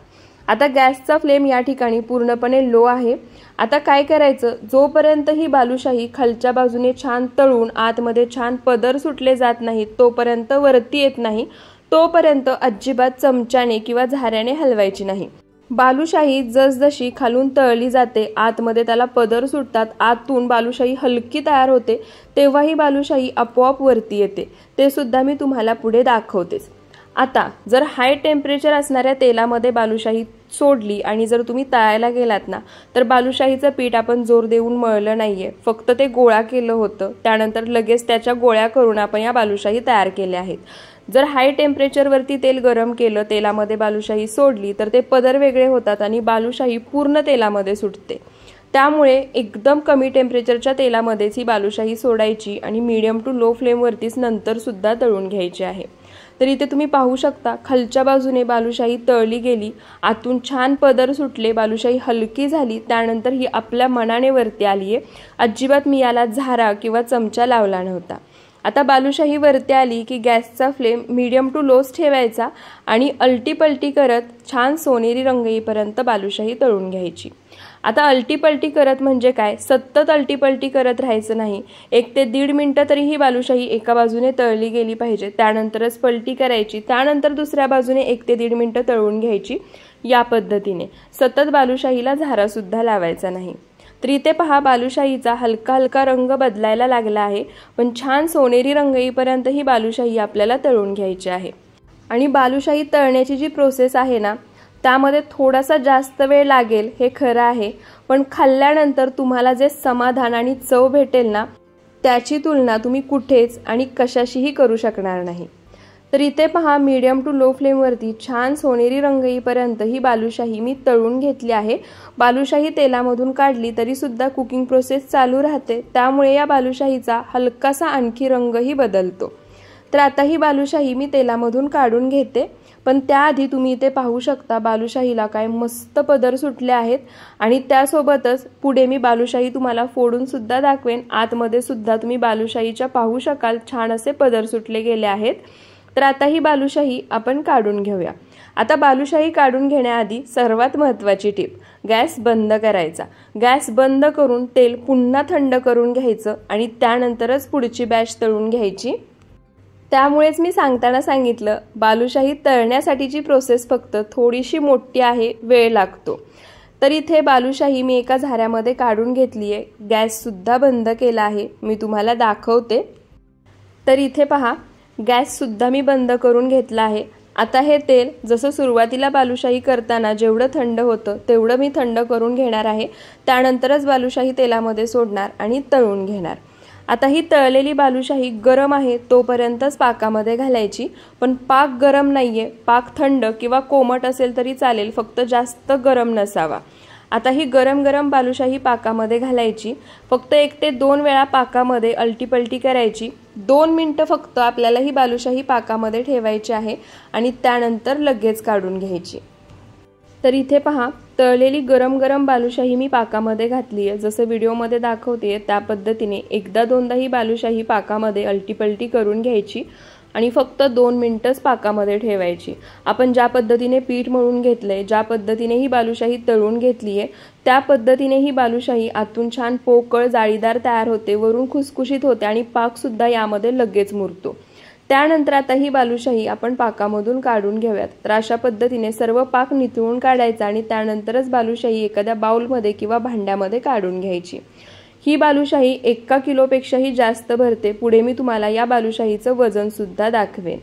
आता गॅसचा फ्लेम या ठिकाणी पूर्णपणे लो आहे। आता काय करायचं, जोपर्यंत ही बालुशाही खालच्या बाजूने छान तळून आतमध्ये छान पदर सुटले जात नाहीत, तोपर्यंत वरती येत नाही, तोपर्यंत अजिबात चमच्याने किंवा झाऱ्याने हलवायची नाही। बालुशाही जसजशी खालून तळली जाते आतमध्ये त्याला पदर सुटतात, आतून बालुशाही हलकी तयार होते, तेव्हा ही बालुशाही आपोआप वरती येते, ते सुद्धा मी तुम्हाला पुढे दाखवतेच। आता जर हाय टेम्परेचर असणाऱ्या तेलामध्ये बालुशाही सोडली आणि जर तुम्ही तळायला गेलात ना तर बालुशाहीचं पीठ आपण जोर देऊन मळलं नाहीये, फक्त ते गोळा केलं होतं, त्यानंतर लगेच त्याच्या गोळ्या करून आपण या बालुशाही तयार केल्या आहेत। जर हाय टेम्परेचरवरती तेल गरम केलं, तेलामध्ये बालुशाही सोडली तर ते पदर वेगळे होतात आणि बालुशाही पूर्ण तेलामध्ये सुटते। त्यामुळे एकदम कमी टेम्परेचरच्या तेलामध्येच ही बालुशाही सोडायची आणि मीडियम टू लो फ्लेमवरतीच नंतर सुद्धा तळून घ्यायची आहे। तर इथे तुम्ही पाहू शकता खालच्या बाजूने बालुशाही तळली गेली, आतून छान पदर सुटले, बालुशाही हलकी झाली, त्यानंतर ही आपल्या मनाने वरती आली आहे। अजिबात मी याला झारा किंवा चमचा लावला नव्हता। आता बालुशाही वरती आली की गॅसचा फ्लेम मीडियम टू लोच ठेवायचा आणि अलटी-पलटी करत छान सोनेरी रंग येईपर्यंत बालुशाही तळून घ्यायची। आता अलटी-पलटी करत म्हणजे काय, सतत अलटी-पलटी करत राहायचं नाही। 1 ते 1.5 मिनिटं तरी ही बालुशाही एका बाजूने तळली गेली पाहिजे, त्यानंतरच पलटी करायची, त्यानंतर दुसऱ्या बाजूने 1 ते 1.5 मिनिटं तळून घ्यायची। या पद्धतीने सतत बालुशाहीला झारा सुद्धा लावायचा नाही। तर इथे पहा बालुशाहीचा हलका हलका रंग बदलायला लागला आहे, पण छान सोनेरी रंग येईपर्यंत ही बालुशाही आपल्याला तळून घ्यायची आहे। आणि बालुशाही तळण्याची जी प्रोसेस आहे ना, त्यामध्ये थोडासा जास्त वेळ लागेल हे खरं आहे, पण खाल्ल्यानंतर तुम्हाला जे समाधान आणि चव भेटेल ना, त्याची तुलना तुम्ही कुठेच आणि कशाशीही करू शकणार नाही। तर इथे पहा मीडियम टू लो फ्लेमवरती छान सोनेरी रंग येईपर्यंत ही बालुशाही मी तळून घेतली आहे। बालुशाही तेलामधून काढली तरी सुद्धा कुकिंग प्रोसेस चालू राहते, त्यामुळे या बालुशाहीचा हलकासा आणखी रंगही बदलतो। तर आता ही बालुशाही मी तेलामधून काढून घेते, पण त्याआधी तुम्ही इथे पाहू शकता बालुशाहीला काय मस्त पदर सुटले आहेत आणि त्यासोबतच पुढे मी बालुशाही तुम्हाला फोडून सुद्धा दाखवेन। आतमध्ये सुद्धा तुम्ही बालुशाहीच्या पाहू शकाल छान असे पदर सुटले गेले आहेत। तर आता ही बालुशाही आपण काढून घेऊया। आता बालुशाही काढून घेण्याआधी सर्वात महत्त्वाची टिप, गॅस बंद करायचा। गॅस बंद करून तेल पुन्हा थंड करून घ्यायचं आणि त्यानंतरच पुढची बॅच तळून घ्यायची। त्यामुळेच मी सांगताना सांगितलं बालुशाही तळण्यासाठीची प्रोसेस फक्त थोडीशी मोठी आहे, वेळ लागतो। तर इथे बालुशाही मी एका झाऱ्यामध्ये काढून घेतली आहे, गॅस सुद्धा बंद केला आहे, मी तुम्हाला दाखवते। तर इथे पहा गॅस सुद्धा मी बंद करून घेतला आहे। आता हे तेल जसं सुरुवातीला बालुशाही करताना जेवढं थंड होतं तेवढं मी थंड करून घेणार आहे, त्यानंतरच बालुशाही तेलामध्ये सोडणार आणि तळून घेणार। आता ही तळलेली बालुशाही गरम आहे तोपर्यंतच पाकामध्ये घालायची, पण पाक गरम नाहीये, पाक थंड किंवा कोमट असेल तरी चालेल, फक्त जास्त गरम नसावा। आता ही गरम गरम बालुशाही पाकामध्ये घालायची, फक्त 1 ते 2 वेळा पाकामध्ये अलटी-पलटी करायची। 2 मिनिटं फक्त आपल्याला ही बालुशाही पाकामध्ये ठेवायची आहे आणि त्यानंतर लगेच काढून घ्यायची। तर इथे पहा तळलेली गरम गरम बालुशाही मी पाकामध्ये घातली आहे, जसं व्हिडिओमध्ये दाखवते त्या पद्धतीने एकदा दोनदा ही बालुशाही पाकामध्ये अलटी-पलटी करून घ्यायची आणि फक्त 2 मिनिटंच पाकामध्ये ठेवायची। आपण ज्या पद्धतीने पीठ मळून घेतलंय, ज्या पद्धतीने ही बालुशाही तळून घेतली आहे, त्या पद्धतीने ही बालुशाही आतून छान पोकळ जाळीदार तयार होते, वरून खुसखुशीत होते आणि पाक सुद्धा यामध्ये लगेच मुरतो। त्यानंतर आता ही बालुशाही आपण पाकामधून काढून घेऊयात। तर अशा पद्धतीने सर्व पाक निथळून काढायचा आणि त्यानंतरच बालुशाही एखाद्या बाउलमध्ये किंवा भांड्यामध्ये काढून घ्यायची। ही बालुशाही 1 किलोपेक्षाही जास्त भरते, पुढे मी तुम्हाला या बालुशाहीचं वजन सुद्धा दाखवेन।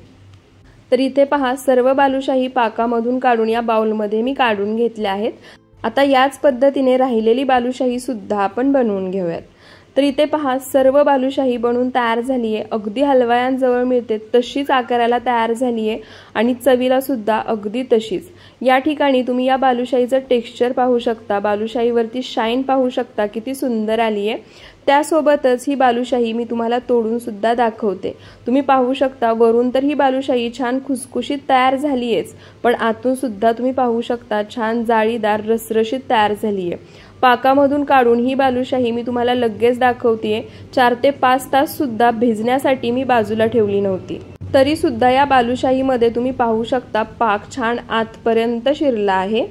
तर इथे पहा सर्व बालुशाही पाकामधून काढून या बाउलमध्ये मी काढून घेतल्या आहेत। आता याच पद्धतीने राहिलेली बालुशाही सुद्धा आपण बनवून घेऊयात। तर इथे पहा सर्व बालुशाही बनवून तयार झाली आहे, अगदी हलवायांजवळ मिळते तशीच आकाराला तयार झाली आहे आणि चवीला सुद्धा अगदी तशीच। या ठिकाणी तुम्ही या बालुशाहीचं टेक्स्चर पाहू शकता, बालुशाहीवरती शाईन पाहू शकता, किती सुंदर आली आहे। त्यासोबतच ही बालुशाही मी तुम्हाला तोडून सुद्धा दाखवते। तुम्ही पाहू शकता वरून तर ही बालुशाही छान खुसखुशीत तयार झाली आहेच, पण आतून सुद्धा तुम्ही पाहू शकता छान जाळीदार रसरशीत तयार झाली आहे। पाकामधून काढून ही बालुशाही मी तुम्हाला लगेच दाखवतेय। 4 ते 5 तास सुद्धा भिजण्यासाठी मी बाजूला ठेवली नव्हती, तरी सुद्धा या बालुशाहीमध्ये तुम्ही पाहू शकता पाक छान आतपर्यंत शिरला आहे।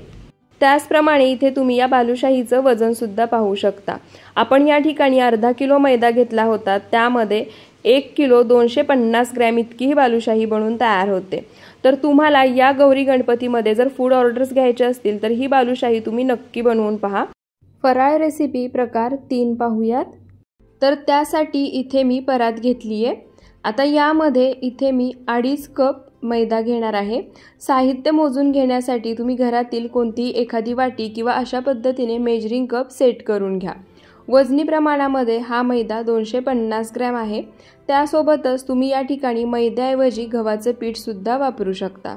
त्याचप्रमाणे इथे तुम्ही या बालुशाहीचं वजन सुद्धा पाहू शकता। आपण या ठिकाणी अर्धा किलो मैदा घेतला होता, त्यामध्ये 1 किलो 250 ग्रॅम इतकी ही बालुशाही बनवून तयार होते। तर तुम्हाला या गौरी गणपतीमध्ये जर फूड ऑर्डर्स घ्यायचे असतील तर ही बालुशाही तुम्ही नक्की बनवून पहा। फराळ रेसिपी प्रकार 3 पाहूयात। तर त्यासाठी इथे मी परात घेतली आहे। आता यामध्ये इथे मी 2.5 कप मैदा घेणार आहे। साहित्य मोजून घेण्यासाठी तुम्ही घरातील कोणतीही एखादी वाटी किंवा अशा पद्धतीने मेजरिंग कप सेट करून घ्या। वजनी प्रमाणामध्ये हा मैदा 250 ग्रॅम आहे। त्यासोबतच तुम्ही या ठिकाणी मैद्याऐवजी गव्हाचं पीठ सुद्धा वापरू शकता।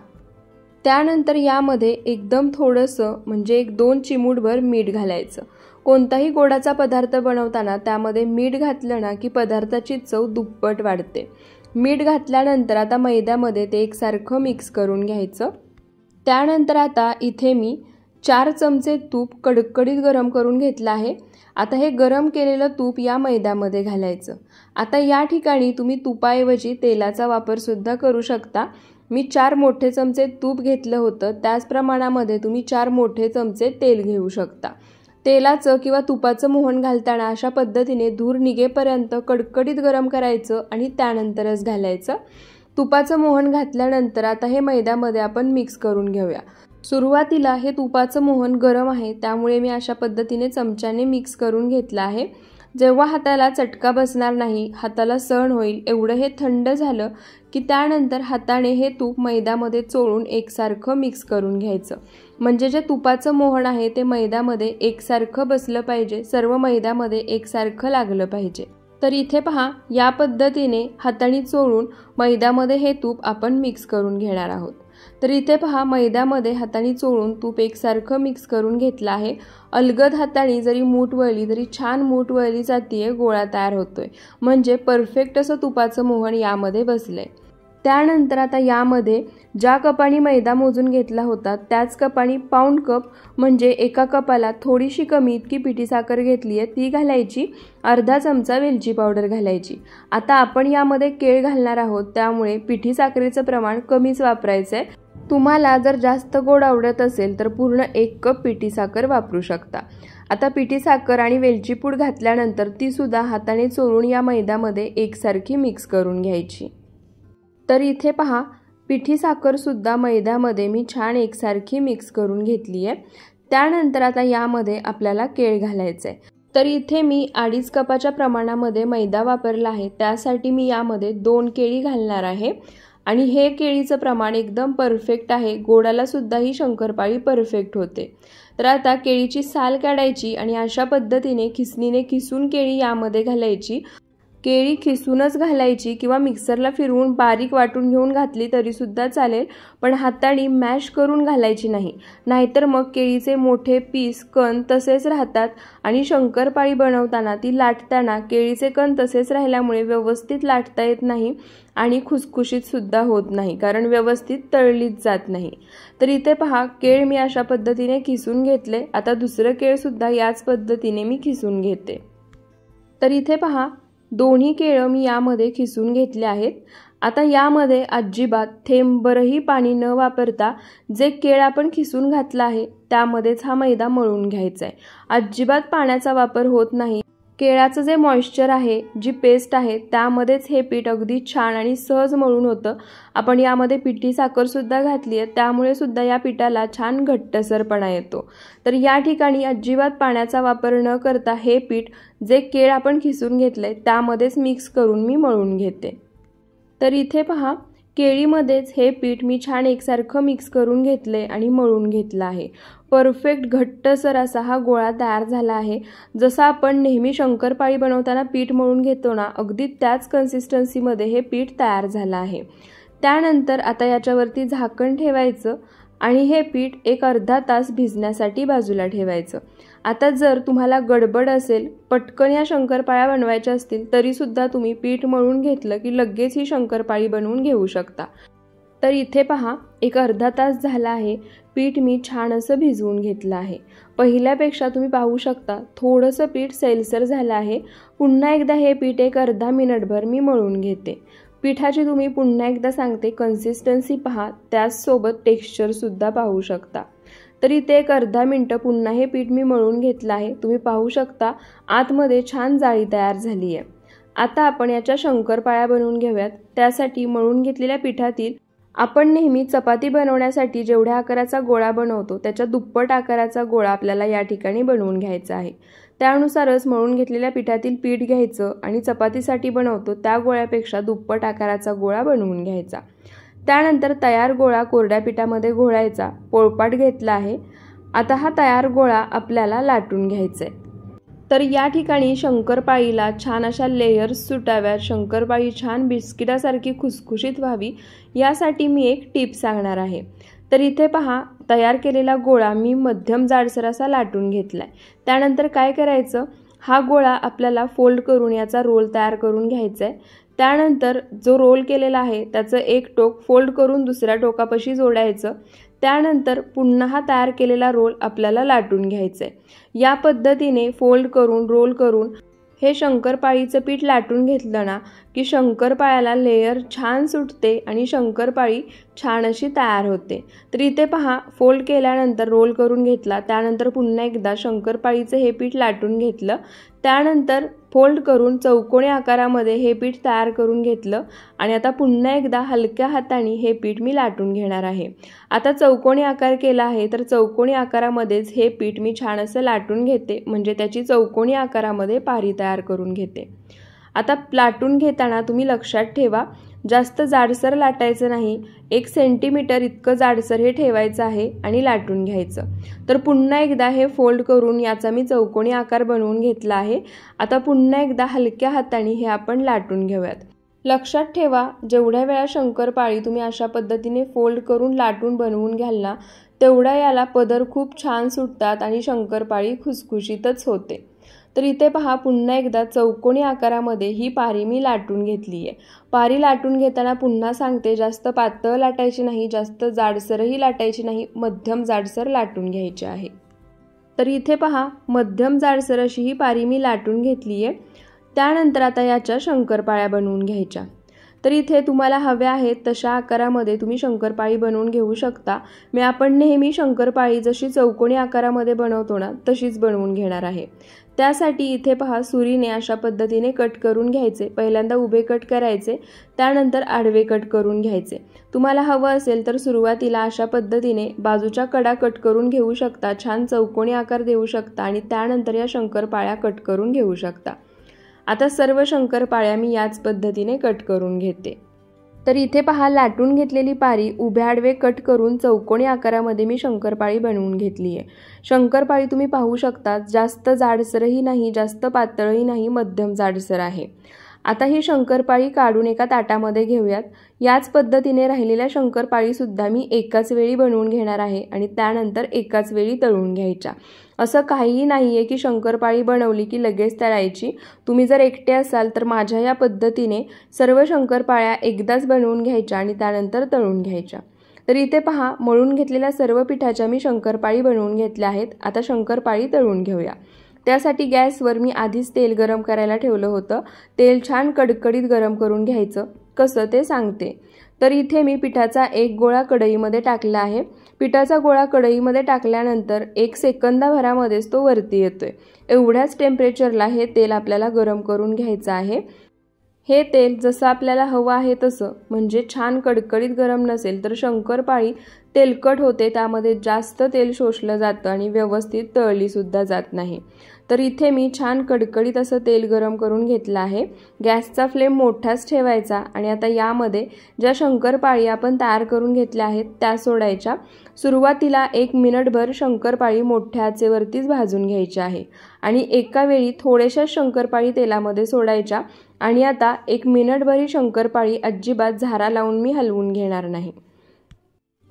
त्यानंतर यामध्ये एकदम थोडंसं म्हणजे 1-2 चिमूटभर मीठ घालायचं। कोणताही गोडाचा पदार्थ बनवताना त्यामध्ये मीठ घातलं ना की पदार्थाची चव दुप्पट वाढते। मीठ घातल्यानंतर आता मैद्यामध्ये ते एकसारखं मिक्स करून घ्यायचं। त्यानंतर आता इथे मी 4 चमचे तूप कडकडीत गरम करून घेतलं आहे। आता हे गरम केलेलं तूप या मैद्यामध्ये घालायचं। आता या ठिकाणी तुम्ही तुपाऐवजी तेलाचा वापर सुद्धा करू शकता। मी 4 मोठे चमचे तूप घेतलं होतं, त्याच प्रमाणामध्ये तुम्ही 4 मोठे चमचे तेल घेऊ शकता। तेलाचं किंवा तुपाचं मोहन घालताना अशा पद्धतीने धूर निघेपर्यंत कडकडीत गरम करायचं आणि त्यानंतरच घालायचं। तुपाचं मोहन घातल्यानंतर आता हे मैद्यामध्ये आपण मिक्स करून घेऊया। सुरुवातीला हे तुपाचं मोहन गरम आहे, त्यामुळे मी अशा पद्धतीने चमच्याने मिक्स करून घेतलं आहे। जेव्हा हाताला चटका बसणार नाही, हाताला सहन होईल एवढं हे थंड झालं की त्यानंतर हाताने हे तूप मैद्यामध्ये चोळून एकसारखं मिक्स करून घ्यायचं। म्हणजे जे तुपाचं मोहन आहे ते मैद्यामध्ये एकसारखं बसलं पाहिजे, सर्व मैद्यामध्ये एकसारखं लागलं पाहिजे। तर इथे पहा, या पद्धतीने हाताने चोळून मैद्यामध्ये हे तूप आपण मिक्स करून घेणार आहोत। तर इथे पहा, मैद्यामध्ये हाताने चोळून तूप एकसारखं मिक्स करून घेतलं आहे। अलगद हाताने जरी मूठ वळली तरी छान मूठ वळली जातीये, गोळा तयार होतोय। म्हणजे परफेक्ट असं तुपाचं मोहन यामध्ये बसलंय। त्यानंतर आता यामध्ये ज्या कपाने मैदा मोजून घेतला होता त्याच कपाने पाऊण कप म्हणजे एका कपाला थोडीशी कमी इतकी पिठी साखर घेतली आहे, ती घालायची। अर्धा चमचा वेलची पावडर घालायची। आता आपण यामध्ये केळ घालणार आहोत, त्यामुळे पिठी साखरेचं प्रमाण कमीच वापरायचं आहे। तुम्हाला जर जास्त गोड आवडत असेल तर पूर्ण 1 कप पिठी साखर वापरू शकता। आता पिठी साखर आणि वेलची पूड घातल्यानंतर ती सुद्धा हाताने चोळून या मैद्यामध्ये एकसारखी मिक्स करून घ्यायची। तर इथे पहा, पिठी साखर सुद्धा मैद्यामध्ये मी छान एकसारखी मिक्स करून घेतली आहे। त्यानंतर आता यामध्ये आपल्याला केळ घालायचं आहे। तर इथे मी 2.5 कपाच्या प्रमाणामध्ये मैदा वापरला आहे, त्यासाठी मी यामध्ये 2 केळी घालणार आहे। आणि हे केळीचं प्रमाण एकदम परफेक्ट आहे, गोडाला सुद्धा ही शंकरपाळी परफेक्ट होते। तर आता केळीची साल काढायची आणि अशा पद्धतीने खिसणीने खिसून केळी यामध्ये घालायची। केळी खिसूनच घालायची किंवा मिक्सरला फिरवून बारीक वाटून घेऊन घातली तरी सुद्धा चालेल, पण हाताने मॅश करून घालायची नाही, नाहीतर मग केळीचे मोठे पीस कण तसेच राहतात आणि शंकरपाळी बनवताना ती लाटताना केळीचे कण तसेच राहिल्यामुळे व्यवस्थित लाटता येत नाही आणि खुसखुशीत सुद्धा होत नाही, कारण व्यवस्थित तळलीच जात नाही। तर इथे पहा, केळ मी अशा पद्धतीने खिसून घेतले। आता दुसरं केळ सुद्धा याच पद्धतीने मी खिसून घेते। तर इथे पहा, दोन्ही केळं मी यामध्ये खिसून घेतले आहेत। आता यामध्ये अजिबात थेंबभरही पाणी न वापरता जे केळ आपण खिसून घातलं आहे त्यामध्येच हा मैदा मळून घ्यायचा आहे। अजिबात पाण्याचा वापर होत नाही। केळाचं जे मॉइश्चर आहे, जी पेस्ट आहे, त्यामध्येच हे पीठ अगदी छान आणि सहज मळून होतं। आपण यामध्ये पिठी साखर सुद्धा घातली आहे, त्यामुळे सुद्धा या पिठाला छान घट्टसरपणा येतो। तर या ठिकाणी अजिबात पाण्याचा वापर न करता हे पीठ जे केळ आपण खिसून घेतलंय त्यामध्येच मिक्स करून मी मळून घेते। तर इथे पहा, केळीमध्येच हे पीठ मी छान एकसारखं मिक्स करून घेतले आणि मळून घेतलं आहे। परफेक्ट घट्टसर असा हा गोळा तयार झाला आहे। जसं आपण नेहमी शंकरपाळी बनवताना पीठ मळून घेतो ना, अगदी त्याच कन्सिस्टन्सीमध्ये हे पीठ तयार झालं आहे। त्यानंतर आता याच्यावरती झाकण ठेवायचं आणि हे पीठ एक अर्धा तास भिजण्यासाठी बाजूला ठेवायचं। आता जर तुम्हाला गडबड असेल, पटकन या शंकरपाळ्या बनवायच्या असतील, तरी सुद्धा तुम्ही पीठ मळून घेतलं की लगेच ही शंकरपाळी बनवून घेऊ शकता। तर इथे पहा, एक अर्धा तास झाला आहे, पीठ मी छान असं भिजवून घेतलं आहे। पहिल्यापेक्षा तुम्ही पाहू शकता थोडंसं पीठ सैलसर झालं आहे। पुन्हा एकदा हे पीठ एक अर्धा मिनिटभर मी मळून घेते। पिठाची तुम्ही पुन्हा एकदा सांगते कन्सिस्टन्सी पहा, त्याचसोबत टेक्स्चर सुद्धा पाहू शकता। तर इथे एक अर्धा मिनिट पुन्हा हे पीठ मी मळून घेतलं आहे। तुम्ही पाहू शकता आतमध्ये छान जाळी तयार झाली आहे। आता आपण याच्या शंकरपाळ्या बनवून घेऊयात। त्यासाठी मळून घेतलेल्या पिठातील आपण नेहमी चपाती बनवण्यासाठी जेवढ्या आकाराचा गोळा बनवतो त्याच्या दुप्पट आकाराचा गोळा आपल्याला या ठिकाणी बनवून घ्यायचा आहे। त्यानुसारच मळून घेतलेल्या पिठातील पीठ घ्यायचं आणि चपातीसाठी बनवतो त्या गोळ्यापेक्षा दुप्पट आकाराचा गोळा बनवून घ्यायचा। त्यानंतर तयार गोळा कोरड्या पिठामध्ये घोळायचा। पोळपाट घेतला आहे। आता हा तयार गोळा आपल्याला लाटून घ्यायचा आहे। तर या ठिकाणी शंकरपाळीला छान अशा लेयर्स सुटाव्यात, शंकरपाळी छान बिस्किटासारखी खुसखुशीत व्हावी यासाठी मी एक टिप सांगणार आहे। तर इथे पहा, तयार केलेला गोळा मी मध्यम जाडसर असा लाटून घेतलाय। त्यानंतर काय करायचं, हा गोळा आपल्याला फोल्ड करून याचा रोल तयार करून घ्यायचा आहे। त्यानंतर जो रोल केलेला आहे त्याचं एक टोक फोल्ड करून दुसऱ्या टोकापाशी जोडायचं। त्यानंतर पुन्हा हा तयार केलेला रोल आपल्याला लाटून घ्यायचा आहे। या पद्धतीने फोल्ड करून रोल करून हे शंकरपाळीचं पीठ लाटून घेतलं ना की शंकरपाळ्याला लेयर छान सुटते आणि शंकरपाळी छान अशी तयार होते। तर इथे पहा, फोल्ड केल्यानंतर रोल करून घेतला, त्यानंतर पुन्हा एकदा शंकरपाळीचं हे पीठ लाटून घेतलं, त्यानंतर फोल्ड करून चौकोनी आकारामध्ये हे पीठ तयार करून घेतलं आणि आता पुन्हा एकदा हलक्या हाताने हे पीठ मी लाटून घेणार आहे। आता चौकोनी आकार केला आहे तर चौकोनी आकारामध्येच हे पीठ मी छान असं लाटून घेते, म्हणजे त्याची चौकोनी आकारामध्ये पारी तयार करून घेते। आता लाटून घेताना तुम्ही लक्षात ठेवा, जास्त जाडसर लाटायचं नाही, 1 सेंटीमीटर इतकं जाडसर हे ठेवायचं आहे आणि लाटून घ्यायचं। तर पुन्हा एकदा हे फोल्ड करून याचा मी चौकोनी आकार बनवून घेतला आहे। आता पुन्हा एकदा हलक्या हाताने हे आपण लाटून घेऊयात। लक्षात ठेवा, जेवढ्या वेळा शंकरपाळी तुम्ही अशा पद्धतीने फोल्ड करून लाटून बनवून घ्याल ना, तेवढा याला पदर खूप छान सुटतात आणि शंकरपाळी खुसखुशीतच होते। तर इथे पहा, पुन्हा एकदा चौकोनी आकारामध्ये ही पारी मी लाटून घेतली आहे। पारी लाटून घेताना पुन्हा सांगते, जास्त पातळ लाटायची नाही, जास्त जाडसरही लाटायची नाही, मध्यम जाडसर लाटून घ्यायची आहे। तर इथे पहा, मध्यम जाडसर अशी ही पारी मी लाटून घेतली आहे। त्यानंतर आता याच्या शंकरपाळ्या बनवून घ्यायच्या। तर इथे तुम्हाला हव्या आहेत तशा आकारामध्ये तुम्ही शंकरपाळी बनवून घेऊ शकता। आपण नेहमी शंकरपाळी जशी चौकोनी आकारामध्ये बनवतो ना तशीच बनवून घेणार आहे। त्यासाठी इथे पहा, सुरीने अशा पद्धतीने कट करून घ्यायचे। पहिल्यांदा उभे कट करायचे, त्यानंतर आडवे कट करून घ्यायचे। तुम्हाला हवं असेल तर सुरुवातीला अशा पद्धतीने बाजूच्या कडा कट करून घेऊ शकता, छान चौकोनी आकार देऊ शकता आणि त्यानंतर या शंकरपाळ्या कट करून घेऊ शकता। आता सर्व शंकरपाळ्या मी याच पद्धतीने कट करून घेते। तर इथे पहा, लाटून घेतलेली पारी उभ्या आडवे कट करून चौकोनी आकारामध्ये मी शंकरपाळी बनवून घेतली आहे। शंकरपाळी तुम्ही पाहू शकता, जास्त जाडसरही नाही, जास्त पातळही नाही, मध्यम जाडसर आहे। आता ही शंकरपाळी काढून एका ताटामध्ये घेऊयात। याच पद्धतीने राहिलेल्या शंकरपाळी सुद्धा मी एकाच वेळी बनवून घेणार आहे आणि त्यानंतर एकाच वेळी तळून घ्यायच्या। असं काहीही नाहीये की शंकरपाळी बनवली की लगेच तळायची। तुम्ही जर एकटे असाल तर माझ्या या पद्धतीने सर्व शंकरपाळ्या एकदाच बनवून घ्यायच्या आणि त्यानंतर तळून घ्यायच्या। तर इथे पहा, मळून घेतलेल्या सर्व पिठाच्या मी शंकरपाळी बनवून घेतल्या आहेत। आता शंकरपाळी तळून घेऊया। त्यासाठी गॅसवर मी आधीच तेल गरम करायला ठेवलं होतं। तेल छान कडकडीत गरम करून घ्यायचं। कसं ते सांगते। तर इथे मी पिठाचा एक गोळा कढईमध्ये टाकला आहे। पिठाचा गोळा कढईमध्ये टाकल्यानंतर 1 सेकंदाभरामध्येच तो वरती येतोय। एवढ्याच टेम्परेचरला हे तेल आपल्याला गरम करून घ्यायचं आहे। हे तेल जसं आपल्याला हवं आहे तसं, म्हणजे छान कडकडीत गरम नसेल तर शंकरपाळी तेलकट होते, त्यामध्ये जास्त तेल शोषलं जातं आणि व्यवस्थित तळली सुद्धा जात नाही। तर इथे मी छान कडकडीत असं तेल गरम करून घेतलं आहे। गॅसचा फ्लेम मोठाच ठेवायचा आणि आता यामध्ये ज्या शंकरपाळी आपण तयार करून घेतल्या आहेत त्या सोडायच्या। सुरुवातीला 1 मिनिटभर शंकरपाळी मोठ्या आचेवरतीच भाजून घ्यायची आहे आणि एका वेळी थोड्याशा शंकरपाळी तेलामध्ये सोडायच्या आणि आता 1 मिनिटभर ही शंकरपाळी अजिबात झारा लावून मी हलवून घेणार नाही।